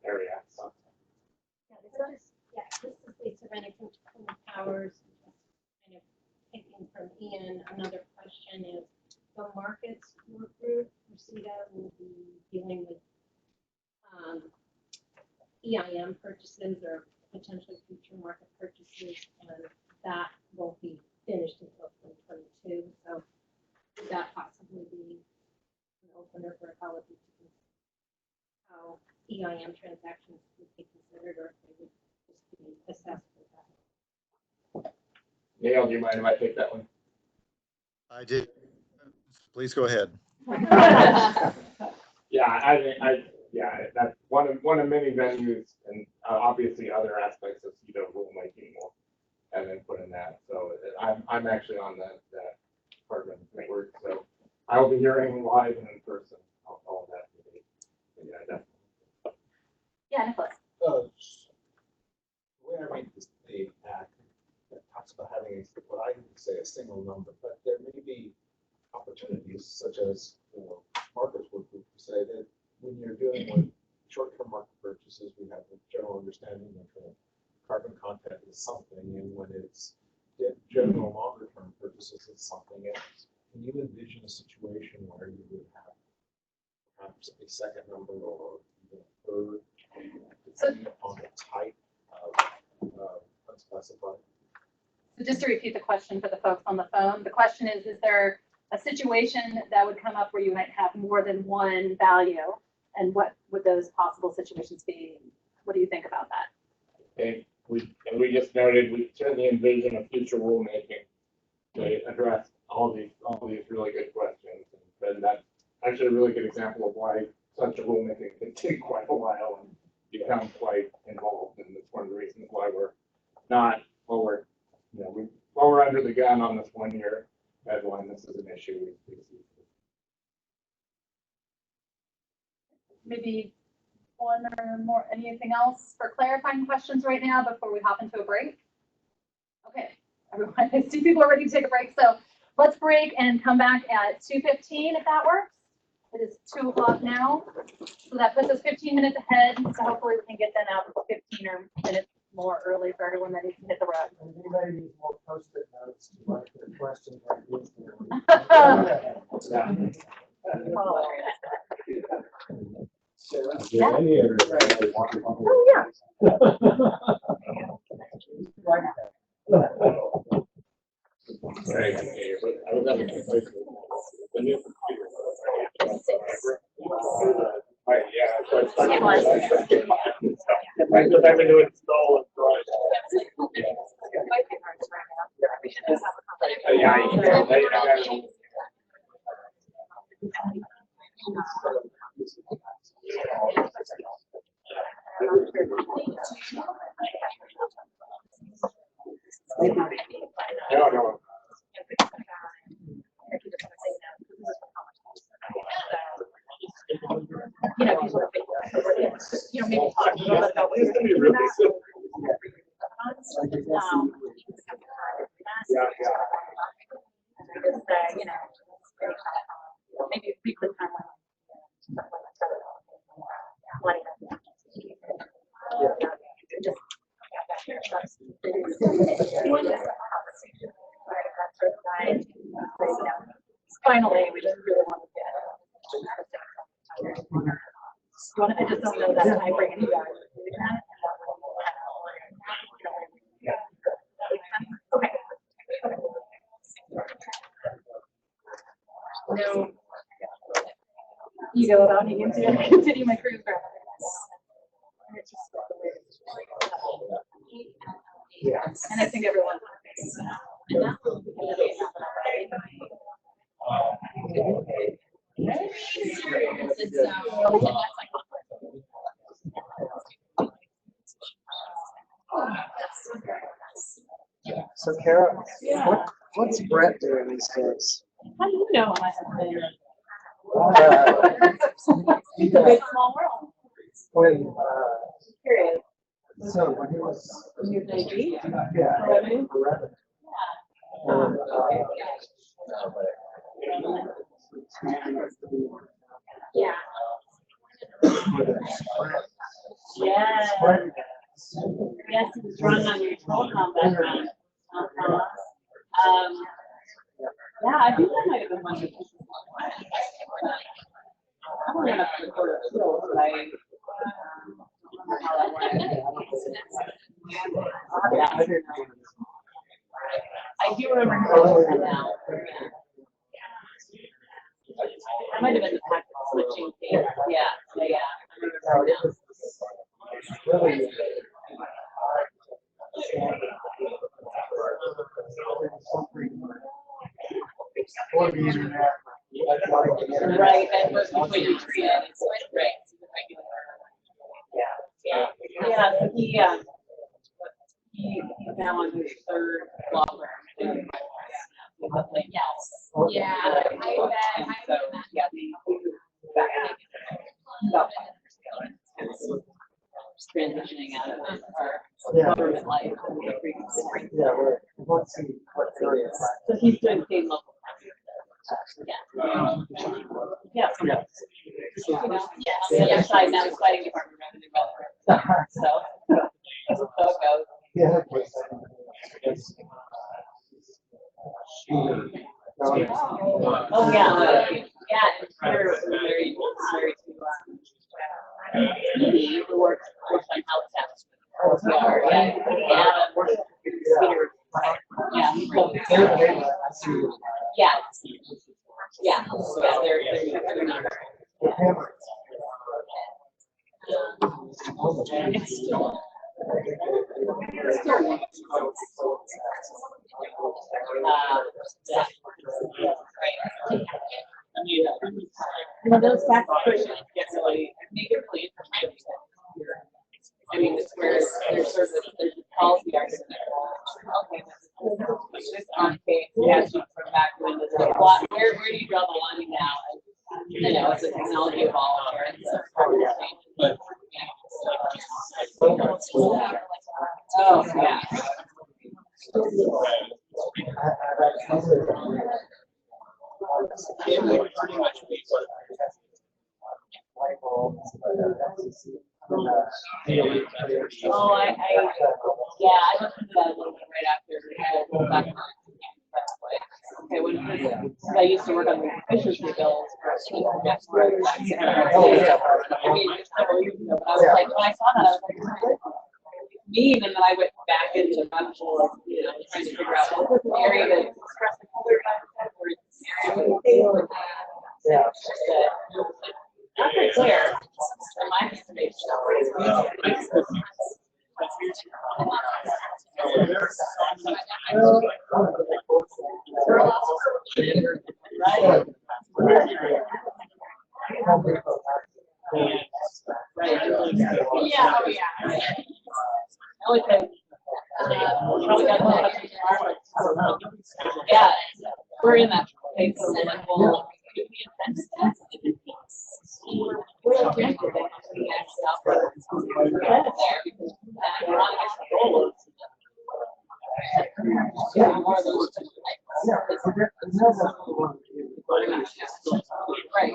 area. So. This is Lisa Rennick from Tacoma Powers. Kind of taking from Ian, another question is the markets work group, CETA, will be dealing with EIM purchases or potentially future market purchases, and that won't be finished until 2022. So would that possibly be an opener for ecology to consider how EIM transactions would be considered, or if they would just be assessed with that? Neil, do you mind if I take that one? I did. Please go ahead. Yeah, that's one of many venues, and obviously other aspects of CETA rulemaking will have input in that. So I'm actually on that department network, so I will be hearing live and in person all of that debate. Yeah, definitely. Yeah, Nicholas. The way I read the act, it talks about having what I would say a single number, but there may be opportunities such as markets would say that when you're dealing with short-term market purchases, we have a general understanding that the carbon content is something, and when it's general longer-term purchases, it's something else. Can you envision a situation where you would have perhaps a second number or even a third, depending on the type of unspecified? So just to repeat the question for the folks on the phone, the question is there a situation that would come up where you might have more than one value, and what would those possible situations be? What do you think about that? Okay, we just noted we certainly envision a future rulemaking to address all these really good questions, and that's actually a really good example of why such a rulemaking can take quite a while and become quite involved, and that's one of the reasons why we're not while we're under the gun on this 1-year deadline. This is an issue we see. Maybe one or more, anything else for clarifying questions right now before we hop into a break? Okay, everyone, I see people are ready to take a break, so let's break and come back at 2:15 if that works. It is 2 o'clock now, so that puts us 15 minutes ahead, so hopefully we can get them out 15 or minutes more early for everyone that needs to hit the road. And anybody needs more post-it notes to write their questions like this. Yeah. Oh, yeah. Right. I was having the new computer. Right, yeah. So it's like, I just having to install it. Yeah. No, no. You know, people are you know, maybe talk a little bit about what you're thinking about. Just say, you know, maybe frequent time. Letting them. Finally, we just really want to get. I just don't know that I bring it back. Okay. No. You go about needing to continue my cruise for. And I think everyone. And that's what we can do. So Kara, what's Brett doing these days? How do you know my husband? It's a big small world. When, Period. so when he was, Your baby? yeah, 11? 11. Yeah. Yes. Yes, it was run on your troll combat run. Yeah, I think that might have been one of the pieces. I don't know if it's sort of still, but I don't know how that went. I do remember that now. That might have been the pack switching thing. Yeah. Really, for the internet. Right, and was between you treated, so it's great. Yeah, so he's now on his third law firm. Yes. Yeah, I bet. Transitioning out of our government life. Yeah, let's see what area. So he's doing state and local. Yeah. Yeah. The other side now is fighting Department of Revenue. So it goes. Yeah. Oh yeah. And we're married to Edie, who works on health tax. Yeah. Those tax questions get really, make it really interesting. I mean, it's where there's sort of there's a policy argument. Okay, this on case, yes, from back when where do you draw the line now? You know, as the technology evolves, or oh yeah. Oh, I looked into that a little bit right after. Okay, when I used to work on the efficiency bills for Oh, yeah. I mean, several years ago, but I was like, when I saw that, I was like, mean, and then I went back into the rabbit hole of, you know, trying to figure out what was the area that expressed the color or the area with not very clear from my estimation. Right. Yeah, oh yeah. Yeah, we're in that phase of like, well, we do the events test. We're like, yeah, we're there because we're on control. Yeah, more of those. Right.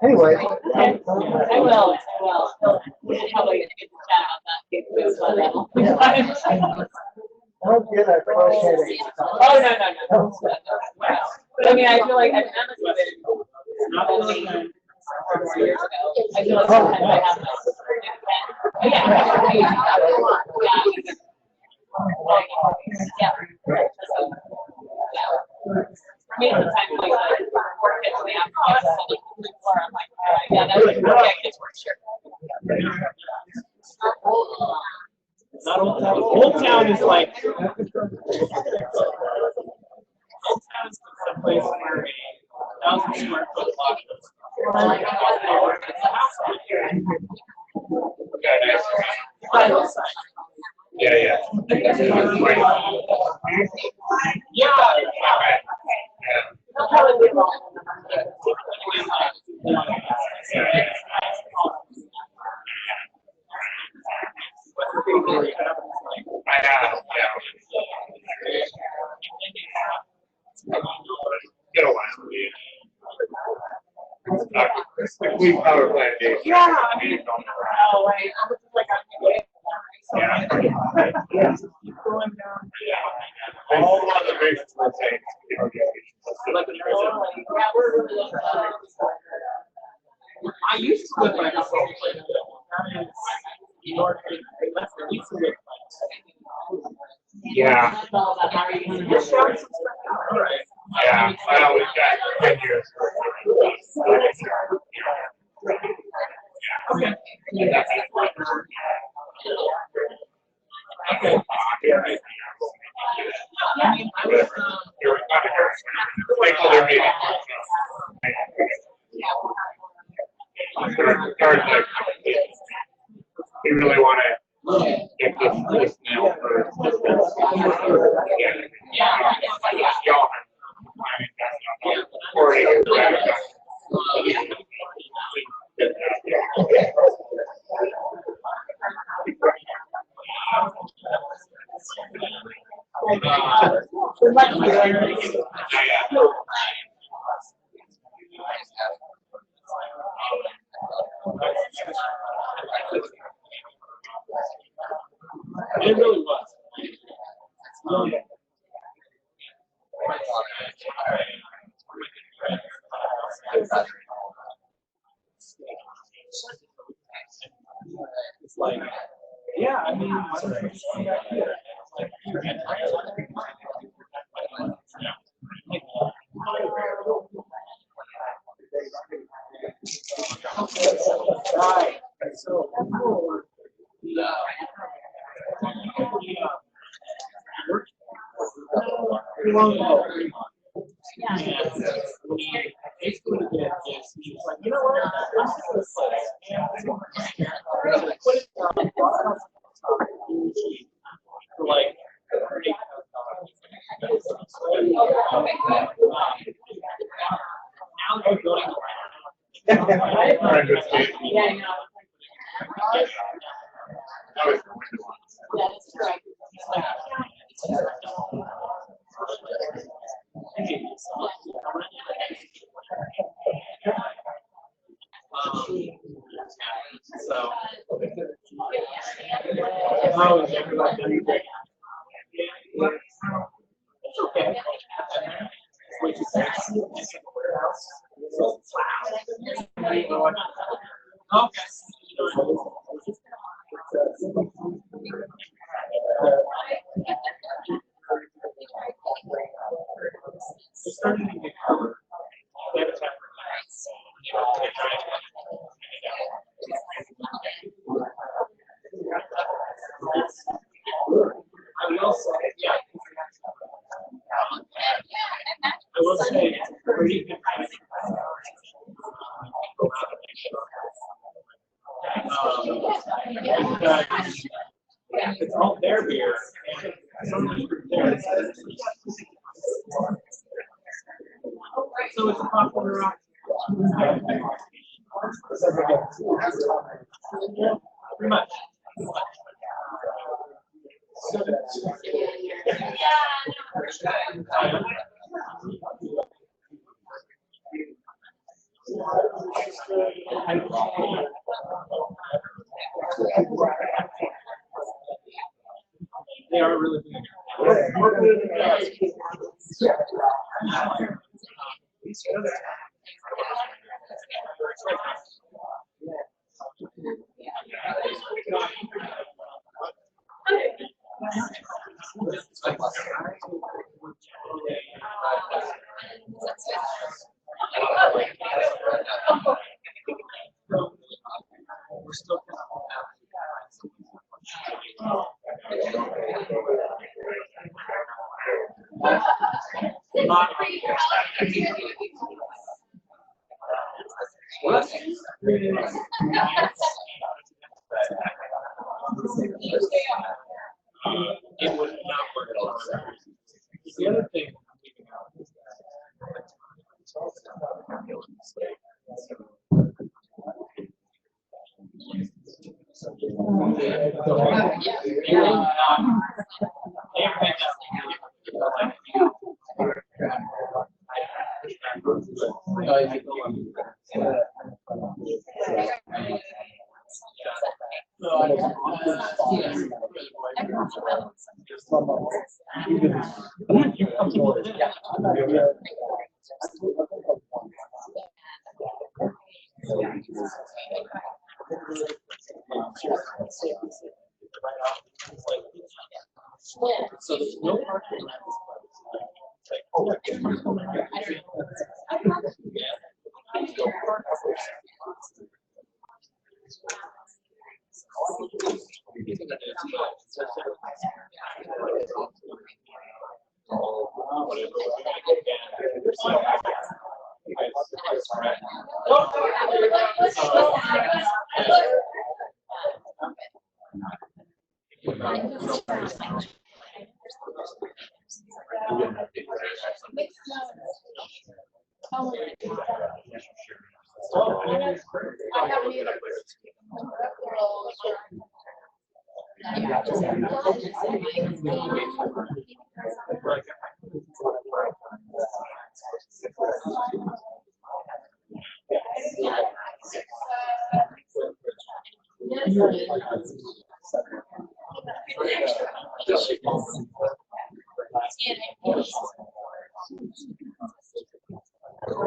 Anyway. I will. Probably gonna get to chat about that. Don't get a crush headache. Oh, no. But I mean, I feel like I've done this with it. Not only 4 years ago. I feel like sometimes I have this. Yeah. For me, sometimes like the work gets me out. I'm like, yeah, that's like, yeah, kids work, sure. Not Old Town. Old Town is like. Old Town is the place where a 1,000 square foot lot is. Yeah. Get a while. Clean power plant. Yeah, I mean, right. All of the bases will take. I used to live like a soul place. Yeah. Yeah, well, we've got 10 years. Okay. Stakeholder meeting. We really want to get this nailed first. It really was. It's like, yeah, I mean, right. So, you know what? Like, now they're going Yeah, I know. That's correct. So, how is everybody doing? It's okay. Which is actually a warehouse. Okay. Starting to get covered. They have a temporary. It's all their beer. So it's a popular rock. Pretty much. They are really big. It would not work at all. The other thing I'm leaving out is so there's no parking around this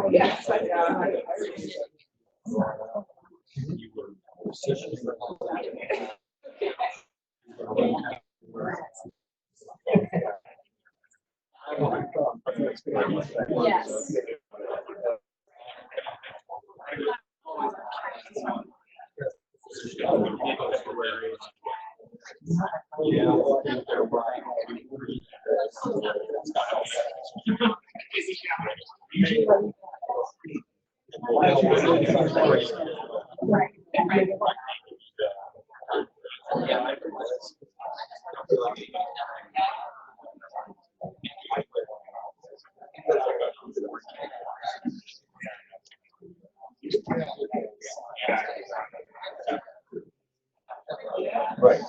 Yes, Right.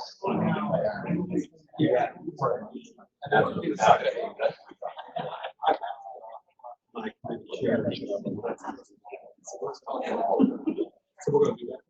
So we're going to do that.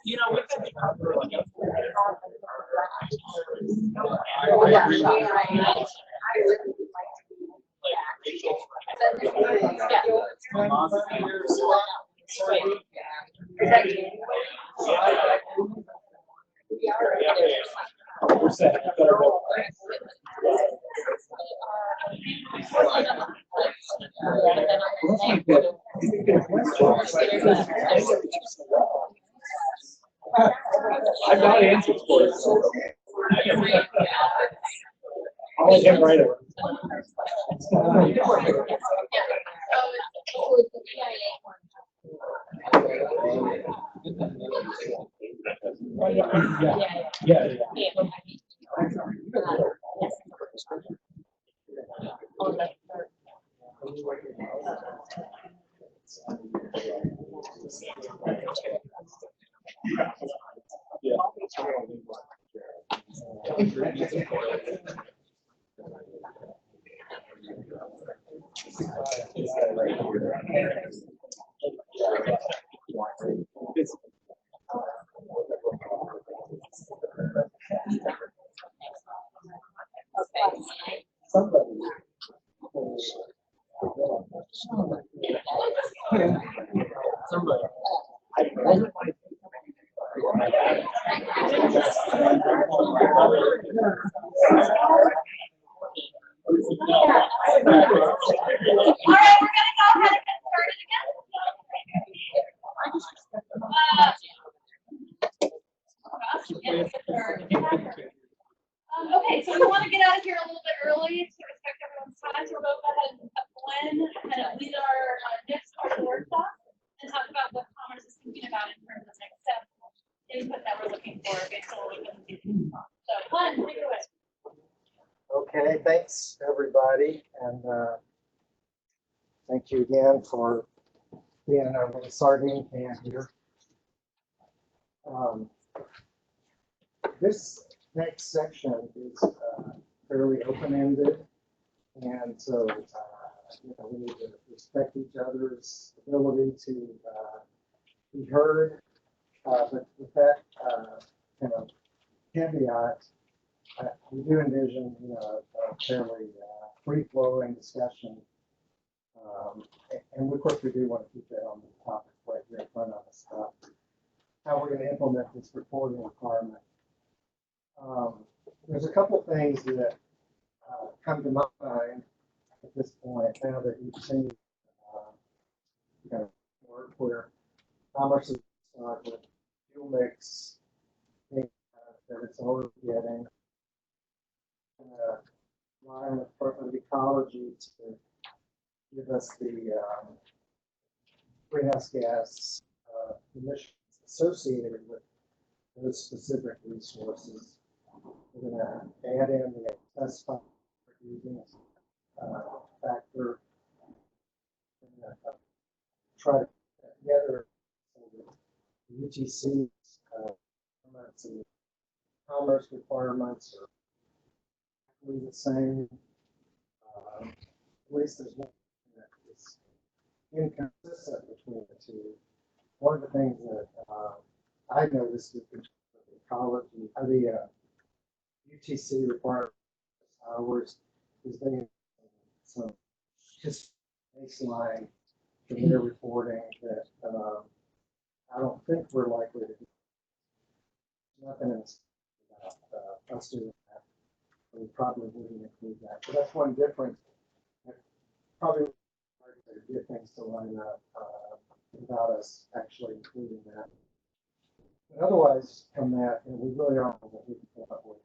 You know, we can be covered like a We're set. Better go. I've got answers for it. So. I'll let him write it. Yeah. Okay, so we want to get out of here a little bit early to respect everyone's time. So we'll go ahead and have Glenn kind of lead our next part of the workshop and talk about what Commerce is thinking about in terms of next steps, input that we're looking for based on what we can do. So Glenn, take it away. Okay, thanks, everybody, and thank you again for being our little sardine can here. This next section is fairly open-ended, and so we need to respect each other's ability to be heard. But with that kind of caveat, we do envision a fairly free-flowing discussion, and of course we do want to keep that on the topic right here in front of us. How we're going to implement this reporting requirement. There's a couple things that come to my mind at this point now that you've seen kind of work where Commerce is with fuel mix that it's already getting. Line with Department of Ecology to give us the greenhouse gas emissions associated with those specific resources. We're going to add in the specified using factor and try to put that together so that UTC's and Commerce requirements are actually the same. At least there's one that is inconsistent between the two. One of the things that I noticed is the ecology, the UTC requirements ours is they some just baseline from their reporting that I don't think we're likely to do. Nothing else about us doing that. We probably wouldn't include that. So that's one difference. Probably hard to get things to line up without us actually including that. But otherwise, from that, we really are what we can come up with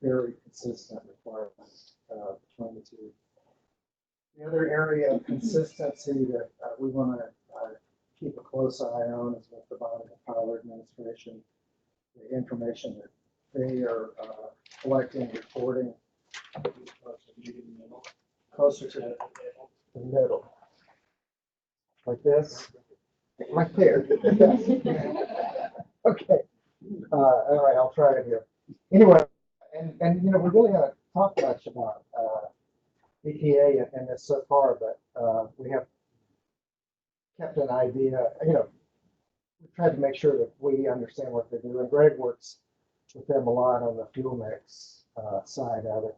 very consistent requirements between the two. The other area of consistency that we want to keep a close eye on is with the Bonneville Power Administration, the information that they are collecting, reporting closer to the middle, like this, right there. Okay. All right, I'll try it here. Anyway, and we really haven't talked much about EPA and this so far, but we have kept an idea. We tried to make sure that we understand what they're doing. Greg works with them a lot on the fuel mix side of it.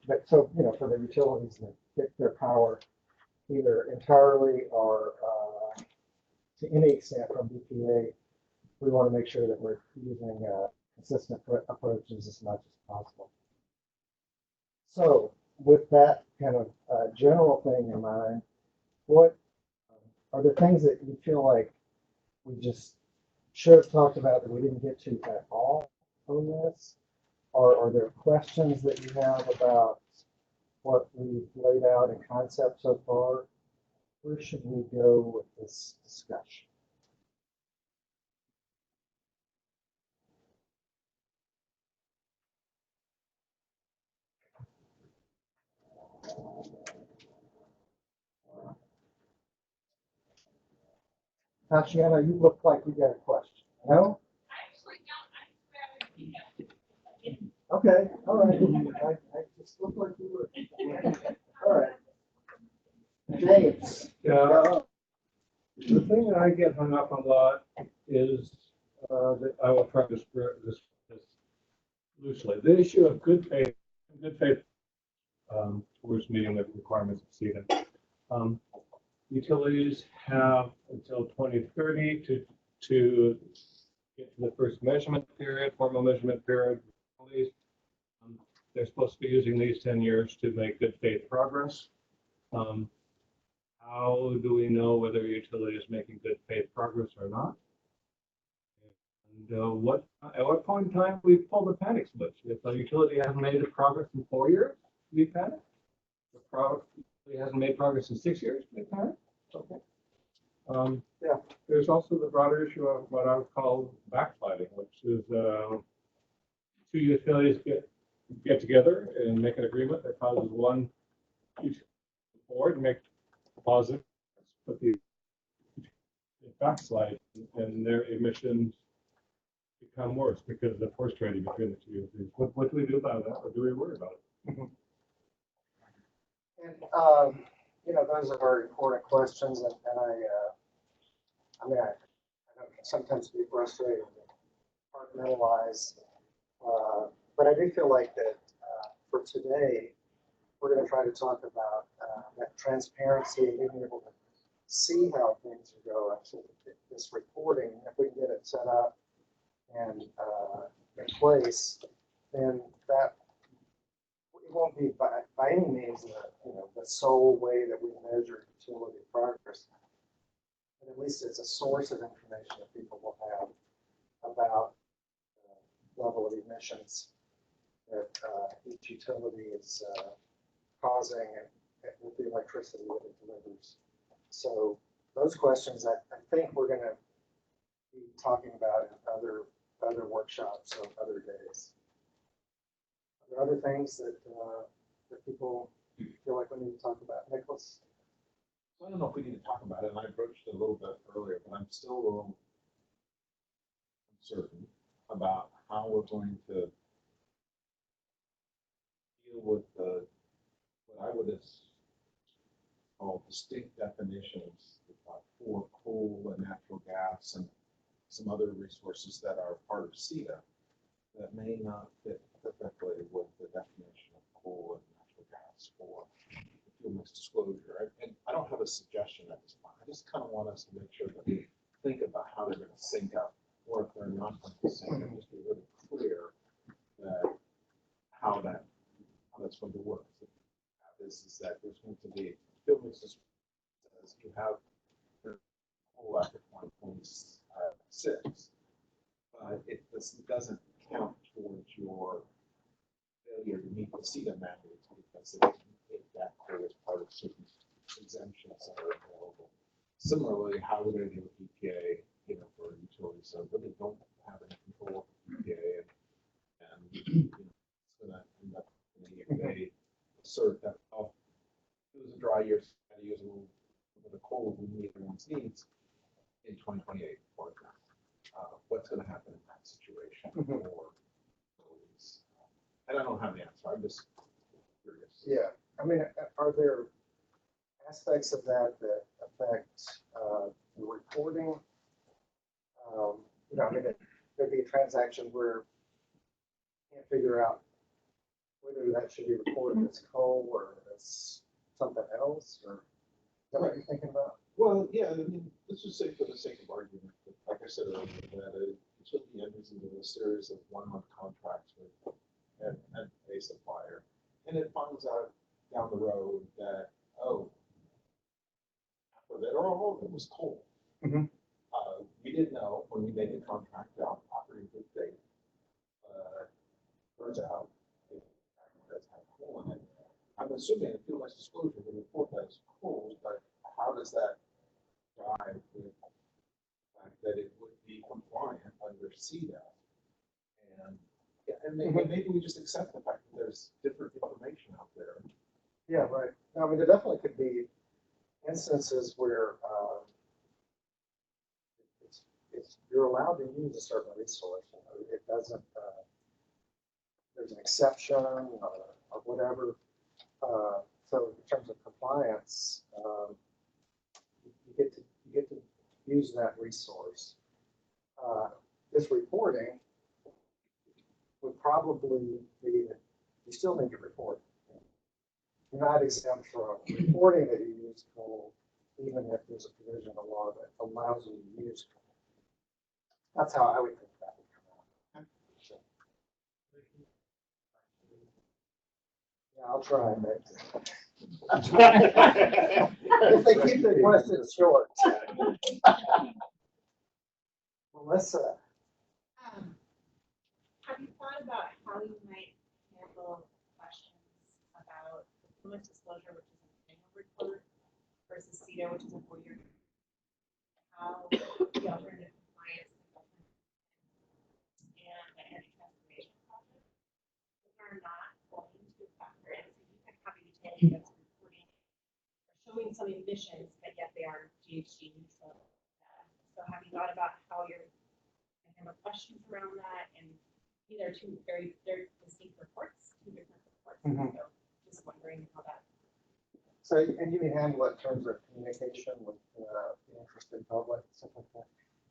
But so for the utilities that get their power either entirely or to any extent from BPA, we want to make sure that we're using consistent approaches as much as possible. So with that kind of general thing in mind, what are the things that you feel like we just should have talked about that we didn't get to at all on this? Or are there questions that you have about what we've laid out in concept so far? Where should we go with this discussion? Tatiana, you look like you got a question. No? Okay, all right. I just look like you were. All right. James. Yeah. The thing that I get hung up on a lot is that I will try to square this loosely. The issue of good faith towards meeting the requirements of CETA. Utilities have until 2030 to get to the first measurement period, formal measurement period. They're supposed to be using these 10 years to make good faith progress. How do we know whether a utility is making good faith progress or not? And at what point in time we pull the panic switch? If a utility hasn't made the progress in 4 years, we panic. If it hasn't made progress in 6 years, we panic. Okay. Yeah. There's also the broader issue of what I would call backsliding, which is two utilities get together and make an agreement that causes one board to make positive, but the backslide and their emissions become worse because of the force trading between the two utilities. What do we do about that, or do we worry about it? Mm-hmm. And those are very important questions, and I know it can sometimes be frustrating to compartmentalize, but I do feel like that for today, we're going to try to talk about that transparency and being able to see how things are going. So this reporting, if we can get it set up and in place, then that it won't be by any means the sole way that we measure utility progress. But at least it's a source of information that people will have about the level of emissions that each utility is causing and with the electricity that it delivers. So those questions I think we're going to be talking about in other workshops or other days. Are there other things that people feel like we need to talk about? Nicholas? I don't know if we need to talk about it, and I broached it a little bit earlier, but I'm still a little uncertain about how we're going to deal with what I would call distinct definitions for coal and natural gas and some other resources that are part of CETA that may not fit perfectly with the definition of coal and natural gas for fuel mix disclosure. And I don't have a suggestion at this point. I just kind of want us to make sure that we think about how they're going to sync up, or if they're not going to sync up, just be really clear that how that's going to work. Is that there's going to be fuel mix disclosure says you have coal after 2026, but this doesn't count towards your failure to meet the CETA mandates because that coal is part of certain exemptions that are available. Similarly, how we're going to deal with EPA, for utilities, so really don't have any control of EPA, and it's going to end up if they assert that it was a dry year, so got to use a little bit of coal to meet everyone's needs in 2028, for example. What's going to happen in that situation for utilities? And I don't have the answer. I'm just curious. Yeah, I mean, are there aspects of that affect the reporting? I mean, there'd be a transaction where you can't figure out whether that should be reported as coal or as something else, or that what you're thinking about? Well, yeah, I mean, let's just say for the sake of argument, that, like I said earlier, that a utility enters into a series of 1-month contracts with a supplier, and it finds out down the road that, oh, half of it or all of it was coal. Mhm. We didn't know when we made the contract out operating good faith. Turns out it does have coal in it. I'm assuming in fuel rights disclosure, the report has coal, but how does that jive with the fact that it would be compliant under CDAP? And, yeah, and maybe we just accept the fact that there's different information out there. Yeah, right. I mean, there definitely could be instances where you're allowed to use a certain resource. You know, it doesn't, there's an exception or whatever. So in terms of compliance, you get to use that resource. This reporting would probably be that you still need to report. You're not exempt from reporting that you use coal, even if there's a provision of law that allows you to use coal. That's how I would think that would come out. So, yeah, I'll try and make it. If they keep their questions short. Melissa. Have you thought about how you might handle questions about performance disclosure, which is an annual report, versus CETA, which is a 4-year? How the alternative compliance and the energy transformation project are not going to factor in. So you could have a utility that's reporting or showing some emissions, but yet they are GHG neutral. So have you thought about how you're going to handle questions around that? And they're they're distinct reports, 2 different reports. Mhm. So just wondering how that. So, and you can handle it in terms of communication with the interested public, stuff like that.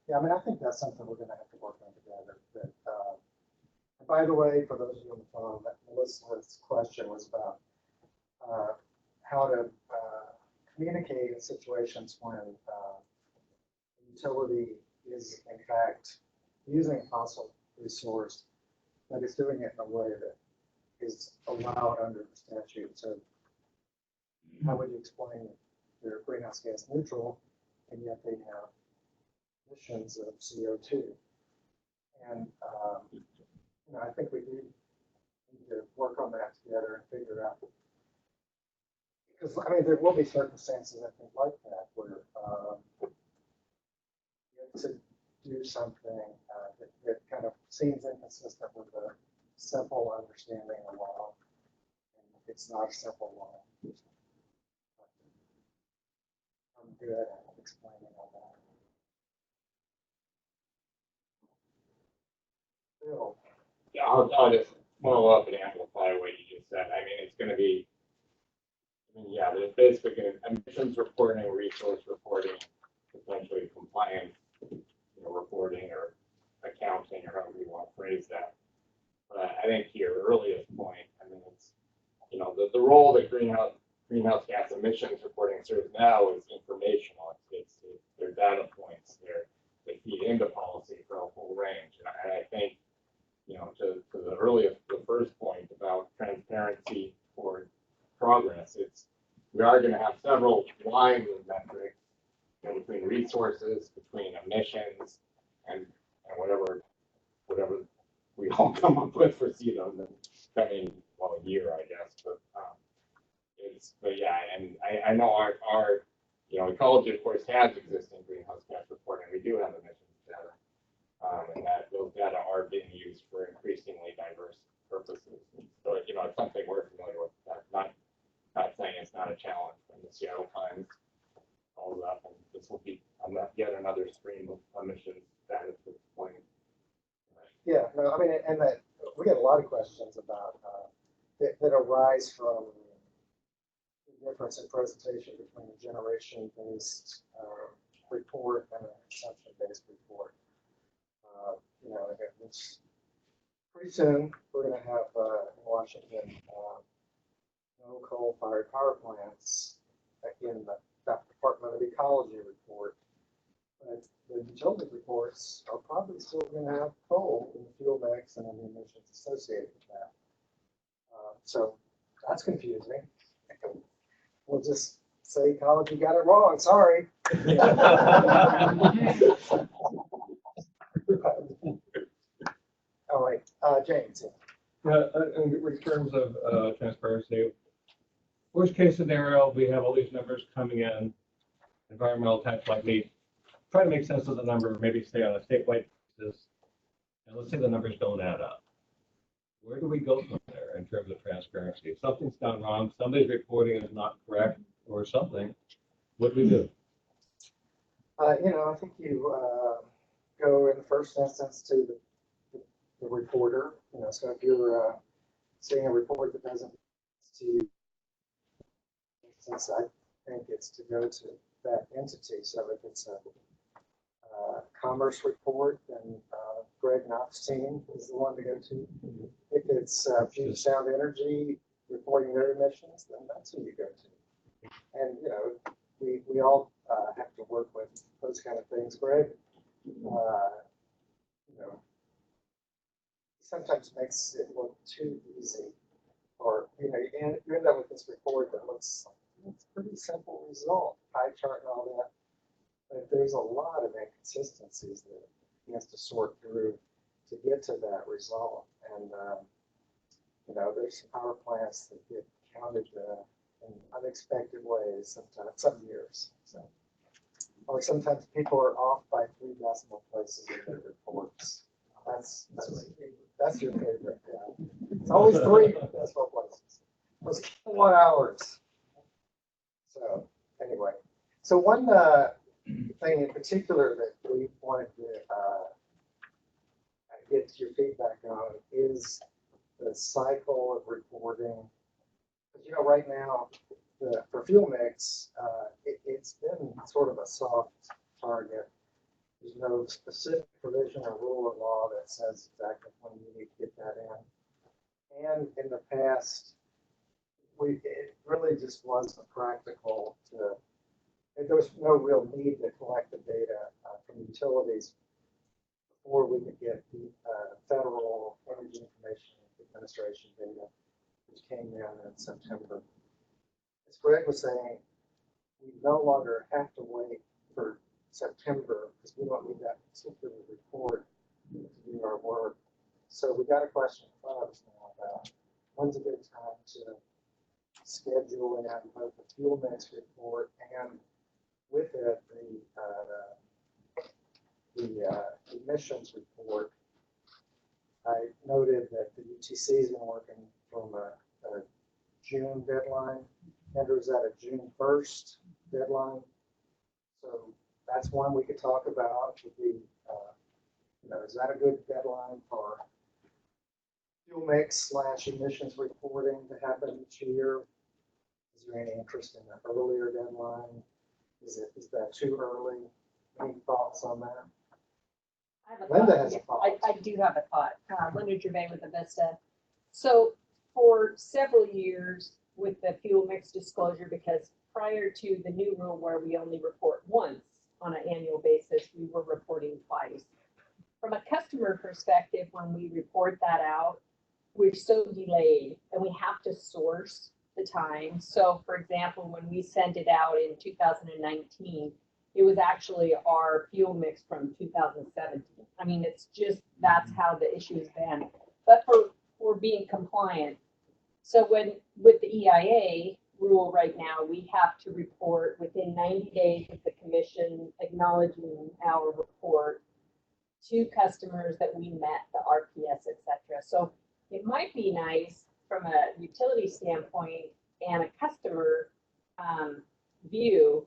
Yeah, I mean, I think that's something we're gonna have to work on together. That, and by the way, for those of you on the phone, that Melissa's question was about how to communicate in situations when the utility is in fact using a fossil resource, but it's doing it in a way that is allowed under the statute. So how would you explain that they're greenhouse gas neutral and yet they have emissions of CO2? And you know, I think we do need to work on that together and figure out. Because I mean, there will be circumstances I think like that where you have to do something that kind of seems inconsistent with a simple understanding of law, and it's not a simple law. I'm good at explaining all that. Bill. Yeah, I'll just follow up and amplify what you just said. I mean, it's going to be, I mean, yeah, there's basically going to emissions reporting, resource reporting, potentially compliance, reporting or accounting or however you want to phrase that. But I think to your earliest point, I mean, it's, the role that greenhouse gas emissions reporting serves now is informational. It's their data points. They feed into policy for a whole range. And I think, to the first point about transparency for progress, we are going to have several lines of metrics between resources, between emissions, and whatever we all come up with for CETA in the coming year, I guess. But yeah, and I know our ecology of course has existing greenhouse gas reporting. We do have emissions data, and that those data are being used for increasingly diverse purposes. And so it's something we're familiar with. Not saying it's not a challenge when the Seattle Times calls up, and this will be yet another stream of emissions data to explain. Yeah, no, I mean, and that we get a lot of questions about that arise from the difference in presentation between a generation-based report and a consumption-based report. It's pretty soon we're going to have in Washington no coal-fired power plants in the Department of Ecology report. But the utility reports are probably still going to have coal in the fuel mix and the emissions associated with that. So that's confusing. We'll just say ecology got it wrong. Sorry. All right, James. Yeah, in terms of transparency, worst case scenario, we have all these numbers coming in, environmental tax like me, try to make sense of the number, maybe stay on a statewide basis, and let's say the numbers don't add up. Where do we go from there in terms of transparency? If something's gone wrong, somebody's reporting is not correct or something, what do we do? I think you go in the first instance to the reporter. So if you're seeing a report that doesn't to you, since I think it's to go to that entity. So if it's a commerce report, then Greg Knopf's team is the one to go to. If it's Puget Sound Energy reporting their emissions, then that's who you go to. And we all have to work with those kind of things. Greg, sometimes makes it look too easy, or you end up with this report that looks like it's a pretty simple result, pie chart and all that. But there's a lot of inconsistencies that he has to sort through to get to that result. And there's some power plants that get counted in unexpected ways sometimes, some years. So, or sometimes people are off by 3 decimal places in their reports. That's your favorite. Yeah. It's always 3 decimal places. Those kilowatt hours. So anyway, so one thing in particular that we wanted to get your feedback on is the cycle of reporting. Because right now, for fuel mix, it's been sort of a soft target. There's no specific provision or rule or law that says exactly when you need to get that in. And in the past, it really just wasn't practical to. There was no real need to collect the data from utilities before we could get the Federal Energy Information Administration data, which came in September. As Greg was saying, we no longer have to wait for September because we don't need that particular report to do our work. So we got a question in front of us now about when's a good time to schedule in both the fuel mix report and with it the emissions report. I noted that the UTC has been working from a June deadline. Andrew's at a June 1st deadline. So that's one we could talk about. Would be, is that a good deadline for fuel mix / emissions reporting to happen each year? Is there any interest in an earlier deadline? Is that too early? Any thoughts on that? I have a Linda thought. has a thought. I do have a thought. Linda Gervais with Avista. So for several years with the fuel mix disclosure, because prior to the new rule where we only report once on an annual basis, we were reporting twice. From a customer perspective, when we report that out, we're so delayed and we have to source the time. So for example, when we sent it out in 2019, it was actually our fuel mix from 2017. I mean, it's just, that's how the issue has been. But for being compliant, so with the EIA rule right now, we have to report within 90 days of the commission acknowledging our report to customers that we met the RPS, et cetera. So it might be nice from a utility standpoint and a customer view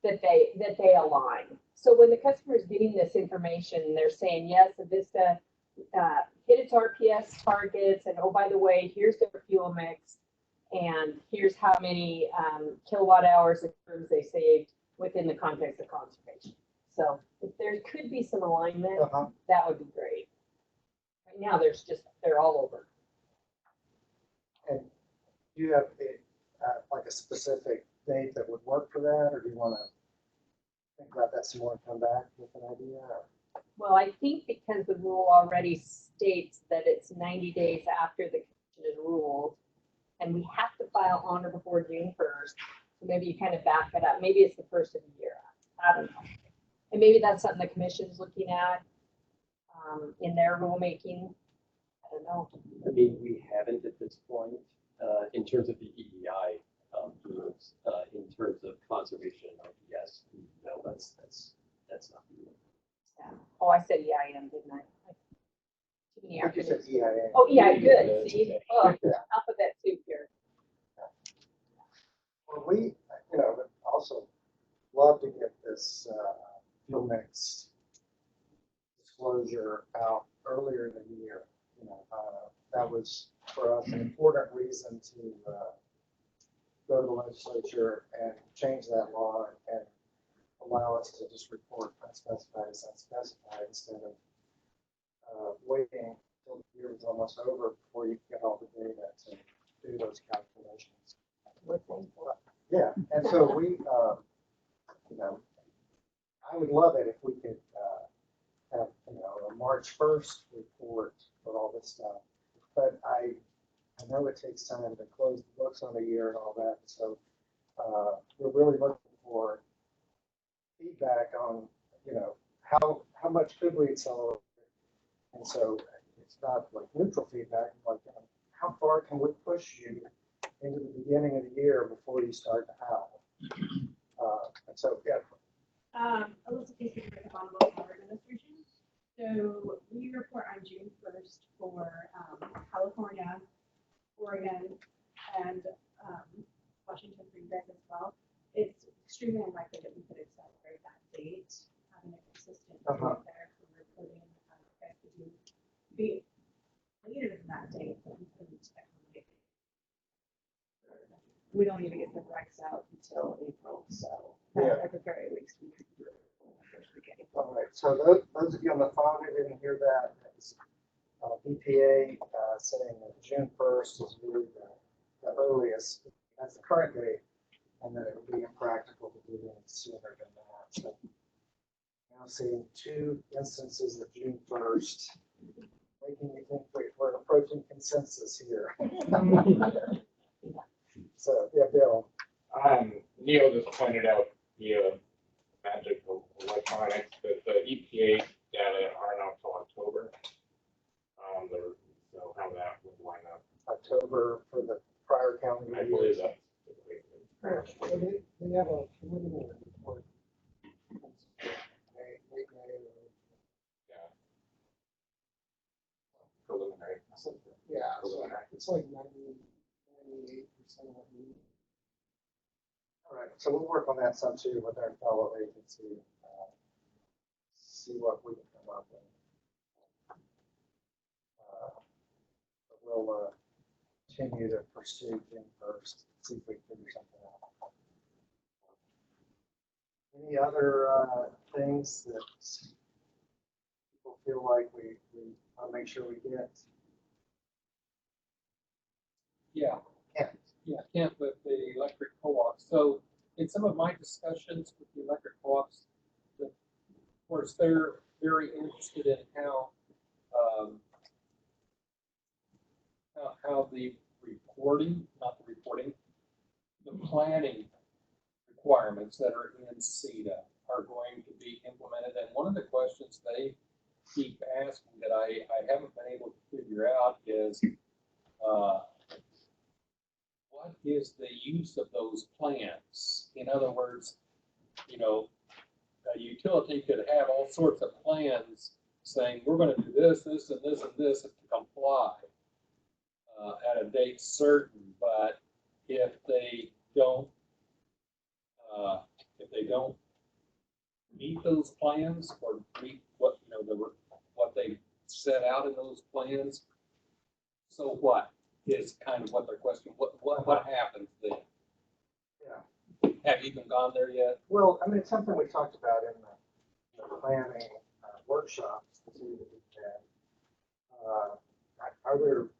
that they align. So when the customer is getting this information, they're saying, yes, Avista hit its RPS targets, and oh, by the way, here's their fuel mix, and here's how many kilowatt hours of terms they saved within the context of conservation. So if there could be some alignment, that would be great. Right now, they're all over. And you have like a specific date that would work for that, or do you want to think about that some more and come back with an idea? Or? Well, I think because the rule already states that it's 90 days after the commission is ruled, and we have to file on or before June 1st, so maybe you kind of back it up. Maybe it's the first of the year. I don't know. And maybe that's something the commission's looking at in their rulemaking. I don't know. I mean, we haven't at this point, in terms of the EEI rules, in terms of conservation, yes, no, that's not. Yeah. Oh, I said EIM, didn't I? Too many I think you said acronyms. EIA. Oh, yeah, good. See, oh, alphabet soup here. Well, we, would also love to get this fuel mix disclosure out earlier in the year. That was for us an important reason to go to the legislature and change that law and allow us to just report unspecified as unspecified instead of waiting until the year was almost over before you get all the data to do those calculations. Yeah, and so we, I would love it if we could have, a March 1st report for all this stuff. But I know it takes time to close the books on a year and all that. So we're really looking for feedback on, how much could we accelerate? And so it's not like neutral feedback, like how far can we push you into the beginning of the year before you start to howl? And so, yeah. Alyssa Casey with the Bonneville Power Administration. So we report on June 1st for California, Oregon, and Washington for you guys as well. It's extremely unlikely that we could accelerate that date, having a consistent date there for reporting. You guys could be later than that date, but we couldn't accommodate. We don't even get the recs out until April, so at the very least we could do it. All right, so those of you on the phone who didn't hear that, it's EPA saying that June 1st is really the earliest, that's the current date, and that it would be impractical to do it sooner than that. So now seeing 2 instances of June 1st, making me think we're approaching consensus here. So, yeah, Bill. Neil just pointed out the magic of electronics, that the EPA data are not until October. So how that would line up. October for the prior calendar year. I believe that. They have a preliminary report. Yeah. Preliminary. Yeah, Preliminary. it's like 98% of what we need. All right, so we'll work on that some too with our fellow agency, see what we can come up with. But we'll continue to pursue June 1st, see if we can figure something out. Any other things that people feel like we want to make sure we get? Yeah. Kent. Yeah, Kent with the electric co-op. So in some of my discussions with the electric co-ops, of course, they're very interested in how the reporting, not the reporting, the planning requirements that are in CETA are going to be implemented. And one of the questions they keep asking that I haven't been able to figure out is, what is the use of those plans? In other words, a utility could have all sorts of plans saying, we're going to do this, this, and this, and this to comply at a date certain. But if they don't meet those plans or meet what they set out in those plans, so what? Is kind of what their question. What happens then? Yeah. Have you even gone there yet? Well, I mean, it's something we talked about in the planning workshops too that we've had. Are there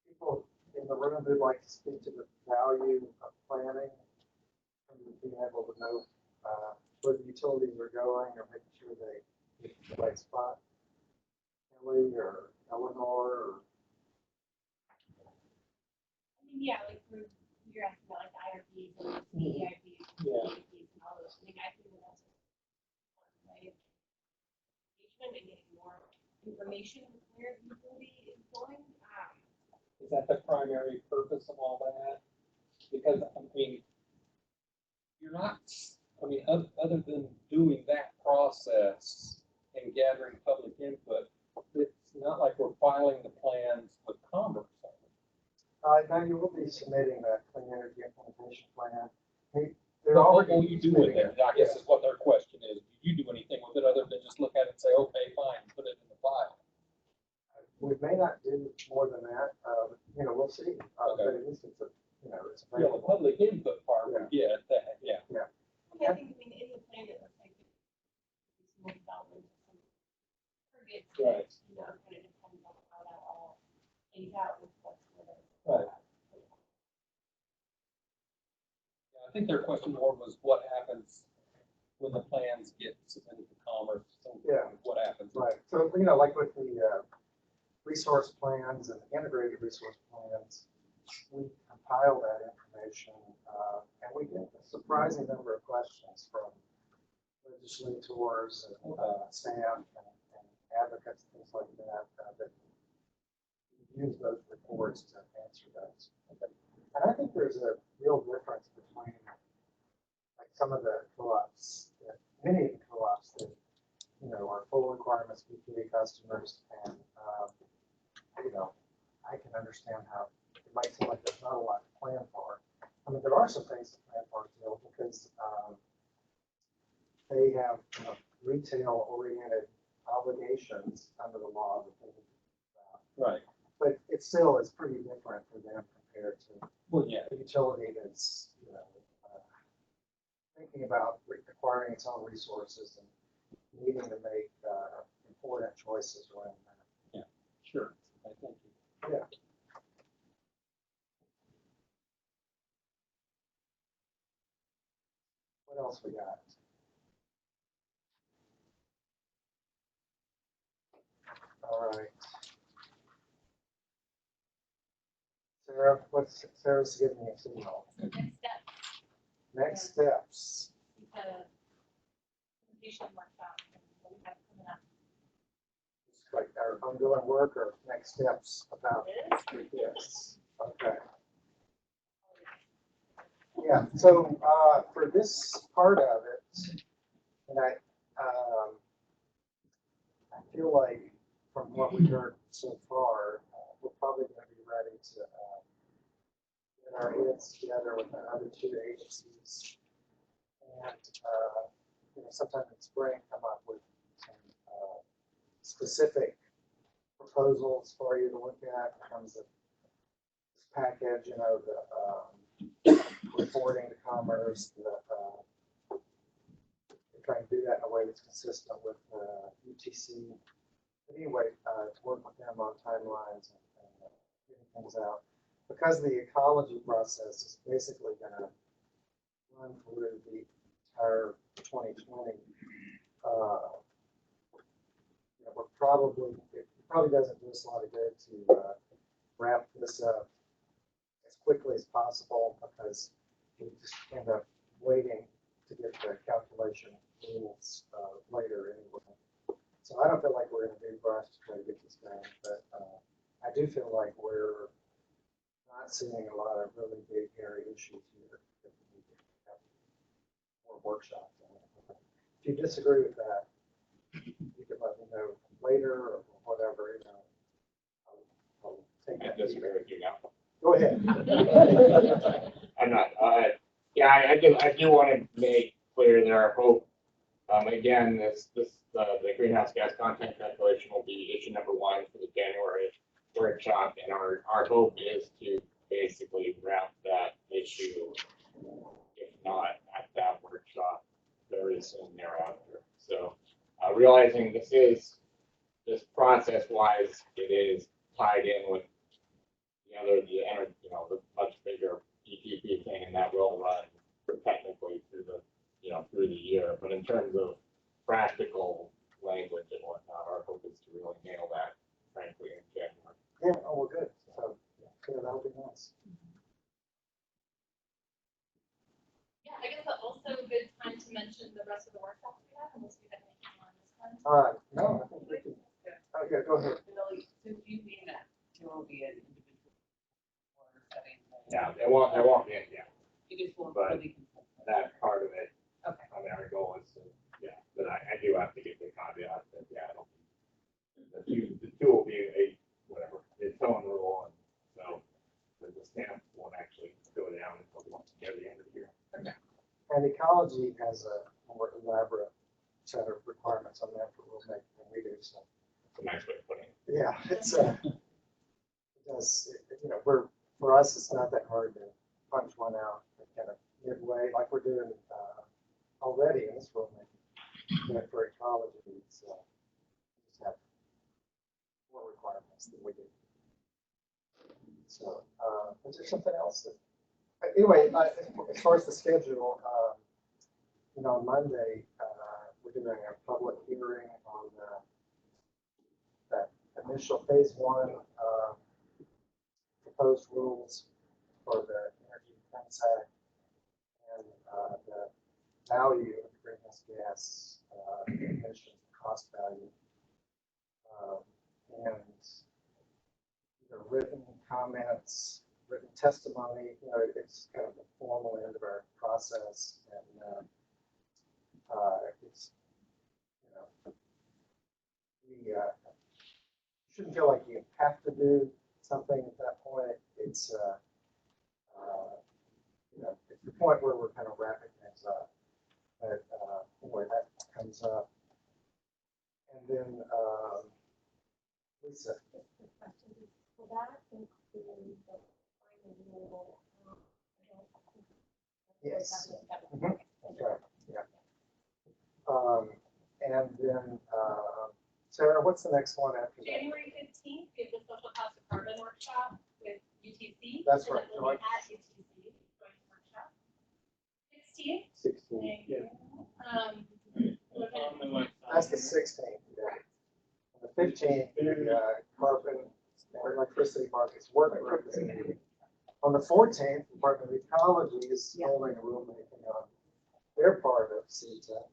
people in the room who'd like to speak to the value of planning being able to know, where the utilities are going or making sure they get to the right spot. Kelly or Eleanor or Yeah, like you're asking about like the IRPs and the EIPs, Yeah. EIPs and all those. I think that's one way of engagement and getting more information on where the utility is going. Is that the primary purpose of all that? Because, I mean, you're not, I mean, other than doing that process and gathering public input, it's not like we're filing the plans with Commerce. now you will be submitting that clean energy implementation plan. They're What already will you do with submitting it? I guess is what their question is. Do you do anything with it other than just look at it and say, okay, fine, put it in the file? We may not do more than that, we'll see. But at least it's it's Yeah, the available. public input part, we get that, yeah. Yeah, I think, any plan that looks like it's more development, some targets, Right. kind of depends on how that all plays out with what's going on. Right. Yeah, I think their question more was what happens when the plans get submitted to Commerce? Yeah. What happens? Right, so, like with the resource plans and integrated resource plans, we compile that information, and we get a surprising number of questions from legislators and staff and advocates, things like that, that use those reports to answer those. And I think there's a real difference between like some of the co-ops, many of the co-ops that, are full requirements BPA customers and, I can understand how it might seem like there's not a lot to plan for. I mean, there are some things to plan for still because they have retail-oriented obligations under the law that they need to think about. Right. But it still is pretty different for them compared to Well, yeah. a utility that's, thinking about acquiring its own resources and needing to make important choices around that. Yeah, sure. I thank you. Yeah. What else we got? All right. Sarah, Sarah's giving me a signal. So next step, Next steps. the presentation workshop, and what we have coming up. Like our ongoing work or next steps about This this. Okay. Yeah, so for this part of it, and I feel like from what we heard so far, we're probably going to be ready to get our heads together with the other two agencies and sometime in spring come up with some specific proposals for you to look at in terms of this package, the reporting to Commerce, trying to do that in a way that's consistent with UTC. Anyway, to work with them on timelines and getting things out. Because the ecology process is basically going to run through the entire 2020, it probably doesn't do us a lot of good to wrap this up as quickly as possible because we just end up waiting to get the calculation rules later anyway. So I don't feel like we're in a big rush to try to get this done, but I do feel like we're not seeing a lot of really big hairy issues here that we need to have more workshops on. If you disagree with that, you can let me know later or whatever, I'll take I that. disagree with you now. Go ahead. I'm not, I do want to make clear that our hope, again, the greenhouse gas content calculation will be issue number 1 for the January workshop, and our hope is to basically wrap that issue, if not at that workshop, very soon thereafter. So, realizing this process-wise, it is tied in with the much bigger EPP thing, and that will run technically through it, but in terms of practical language and whatnot, our hope is to really nail that, frankly, in January. Yeah, oh, well, good. So, yeah, that'll be nice. Yeah, I guess that's also a good time to mention the rest of the workshops we have, unless we have anything on this one. No, I think we can, oh, yeah, go ahead. So do you mean that there will be an individual or setting? Yeah, there won't be any, yeah, You just won't But- really. that part of it. Okay. I mean, our goal is to, yeah, but I do have to give the caveat that, yeah, it'll be, the two will be whatever, its own rule, and so the stamp won't actually go down until near the end of the year. And ecology has a more elaborate set of requirements on that for rulemaking than we do, so. It's a nice way of putting it. Yeah, it's, it does, you know, for us, it's not that hard to punch one out kind of midway, like we're doing, already in this rulemaking. But for ecology, it's, just have more requirements than we do. So, is there something else that, anyway, as far as the schedule, you know, on Monday, we're doing a public hearing on that initial phase one proposed rules for the Energy Defense Act and the value of the greenhouse gas emissions cost value. And the written comments, written testimony, you know, it's kind of the formal end of our process. And it's, you know, we shouldn't feel like you have to do something at that point. It's, you know, it's the point where we're kind of wrapping things up. But anyway, that comes up. And then, Lisa. Will that include the final rule? Yes. Mhm. That's right, yeah. And then, Sarah, what's the next one after that? January 15th, we have the social cost of carbon workshop with UTC. That's and right, it will be joint. at UTC, joint workshop. 16th. 16. Thank you. That's the 16th, yeah. And the 15th, the carbon and electricity markets working group is meeting. On the 14th, Department of Ecology is holding a rulemaking on their part of CETA.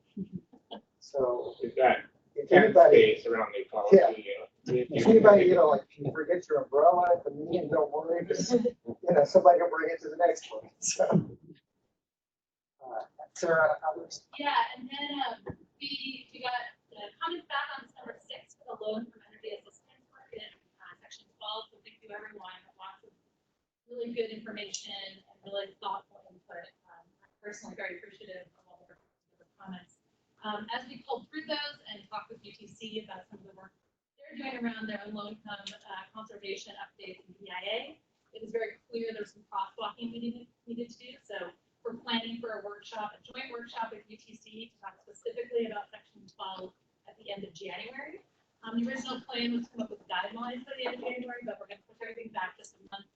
So Is that if ten anybody, space around the ecology? Yeah. if anybody, you know, like if you forget your umbrella at the meeting, don't worry, because, you know, somebody will bring it to the next one. So, Sarah, others? Yeah, and then we got comments back on December 6th for the loan from energy assistance work in section 12. So thank you everyone. Lots of really good information and really thoughtful input. I'm personally very appreciative of all the comments. As we culled through those and talked with UTC about some of the work they're doing around their own low income conservation updates in EIA, it was very clear there's some crosswalking we needed to do. So we're planning for a workshop, a joint workshop with UTC to talk specifically about section 12 at the end of January. The original plan was to come up with guidelines by the end of January, but we're going to push everything back just a month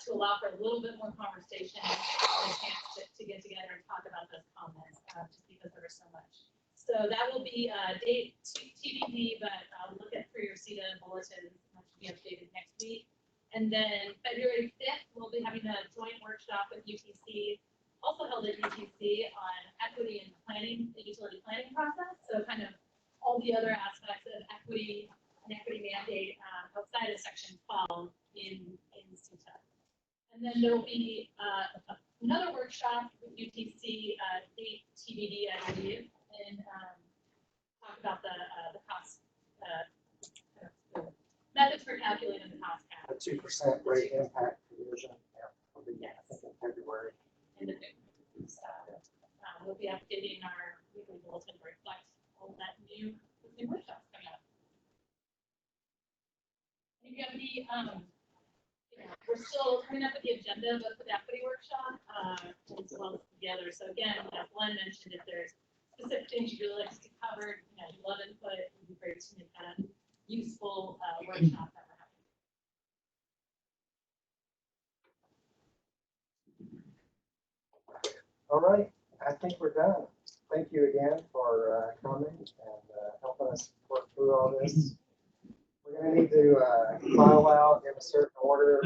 to allow for a little bit more conversation and a chance to get together and talk about those comments, just because there was so much. So that will be date TBD, but look at for your CETA bulletins, that should be updated next week. And then February 5th, we'll be having a joint workshop with UTC, also held at UTC, on equity and planning, the utility planning process. So kind of all the other aspects of equity and equity mandate outside of section 12 in CETA. And then there will be another workshop with UTC, date TBD, I believe, and talk about the cost, the methods for calculating the cost cap. A 2% rate impact provision, yeah, will be, I think, in February. And the we'll be updating our weekly bulletin to reflect all that new workshops coming up. And if you have any, we're still coming up with the agenda of the equity workshop, as well as the other. So again, as Glenn mentioned, if there's specific things you'd really like to see covered, you know, you'd love input, it would be great to make that a useful workshop that we're having. All right, I think we're done. thank you again for coming and helping us work through all this. We're gonna need to file out in a certain order.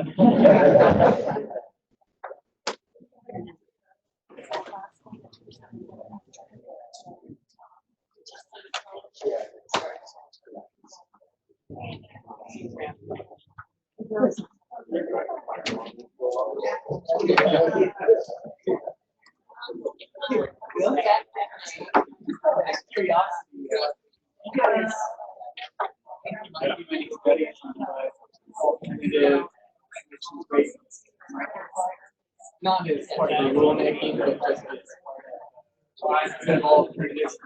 Not as part of the rulemaking, but just as involved through this.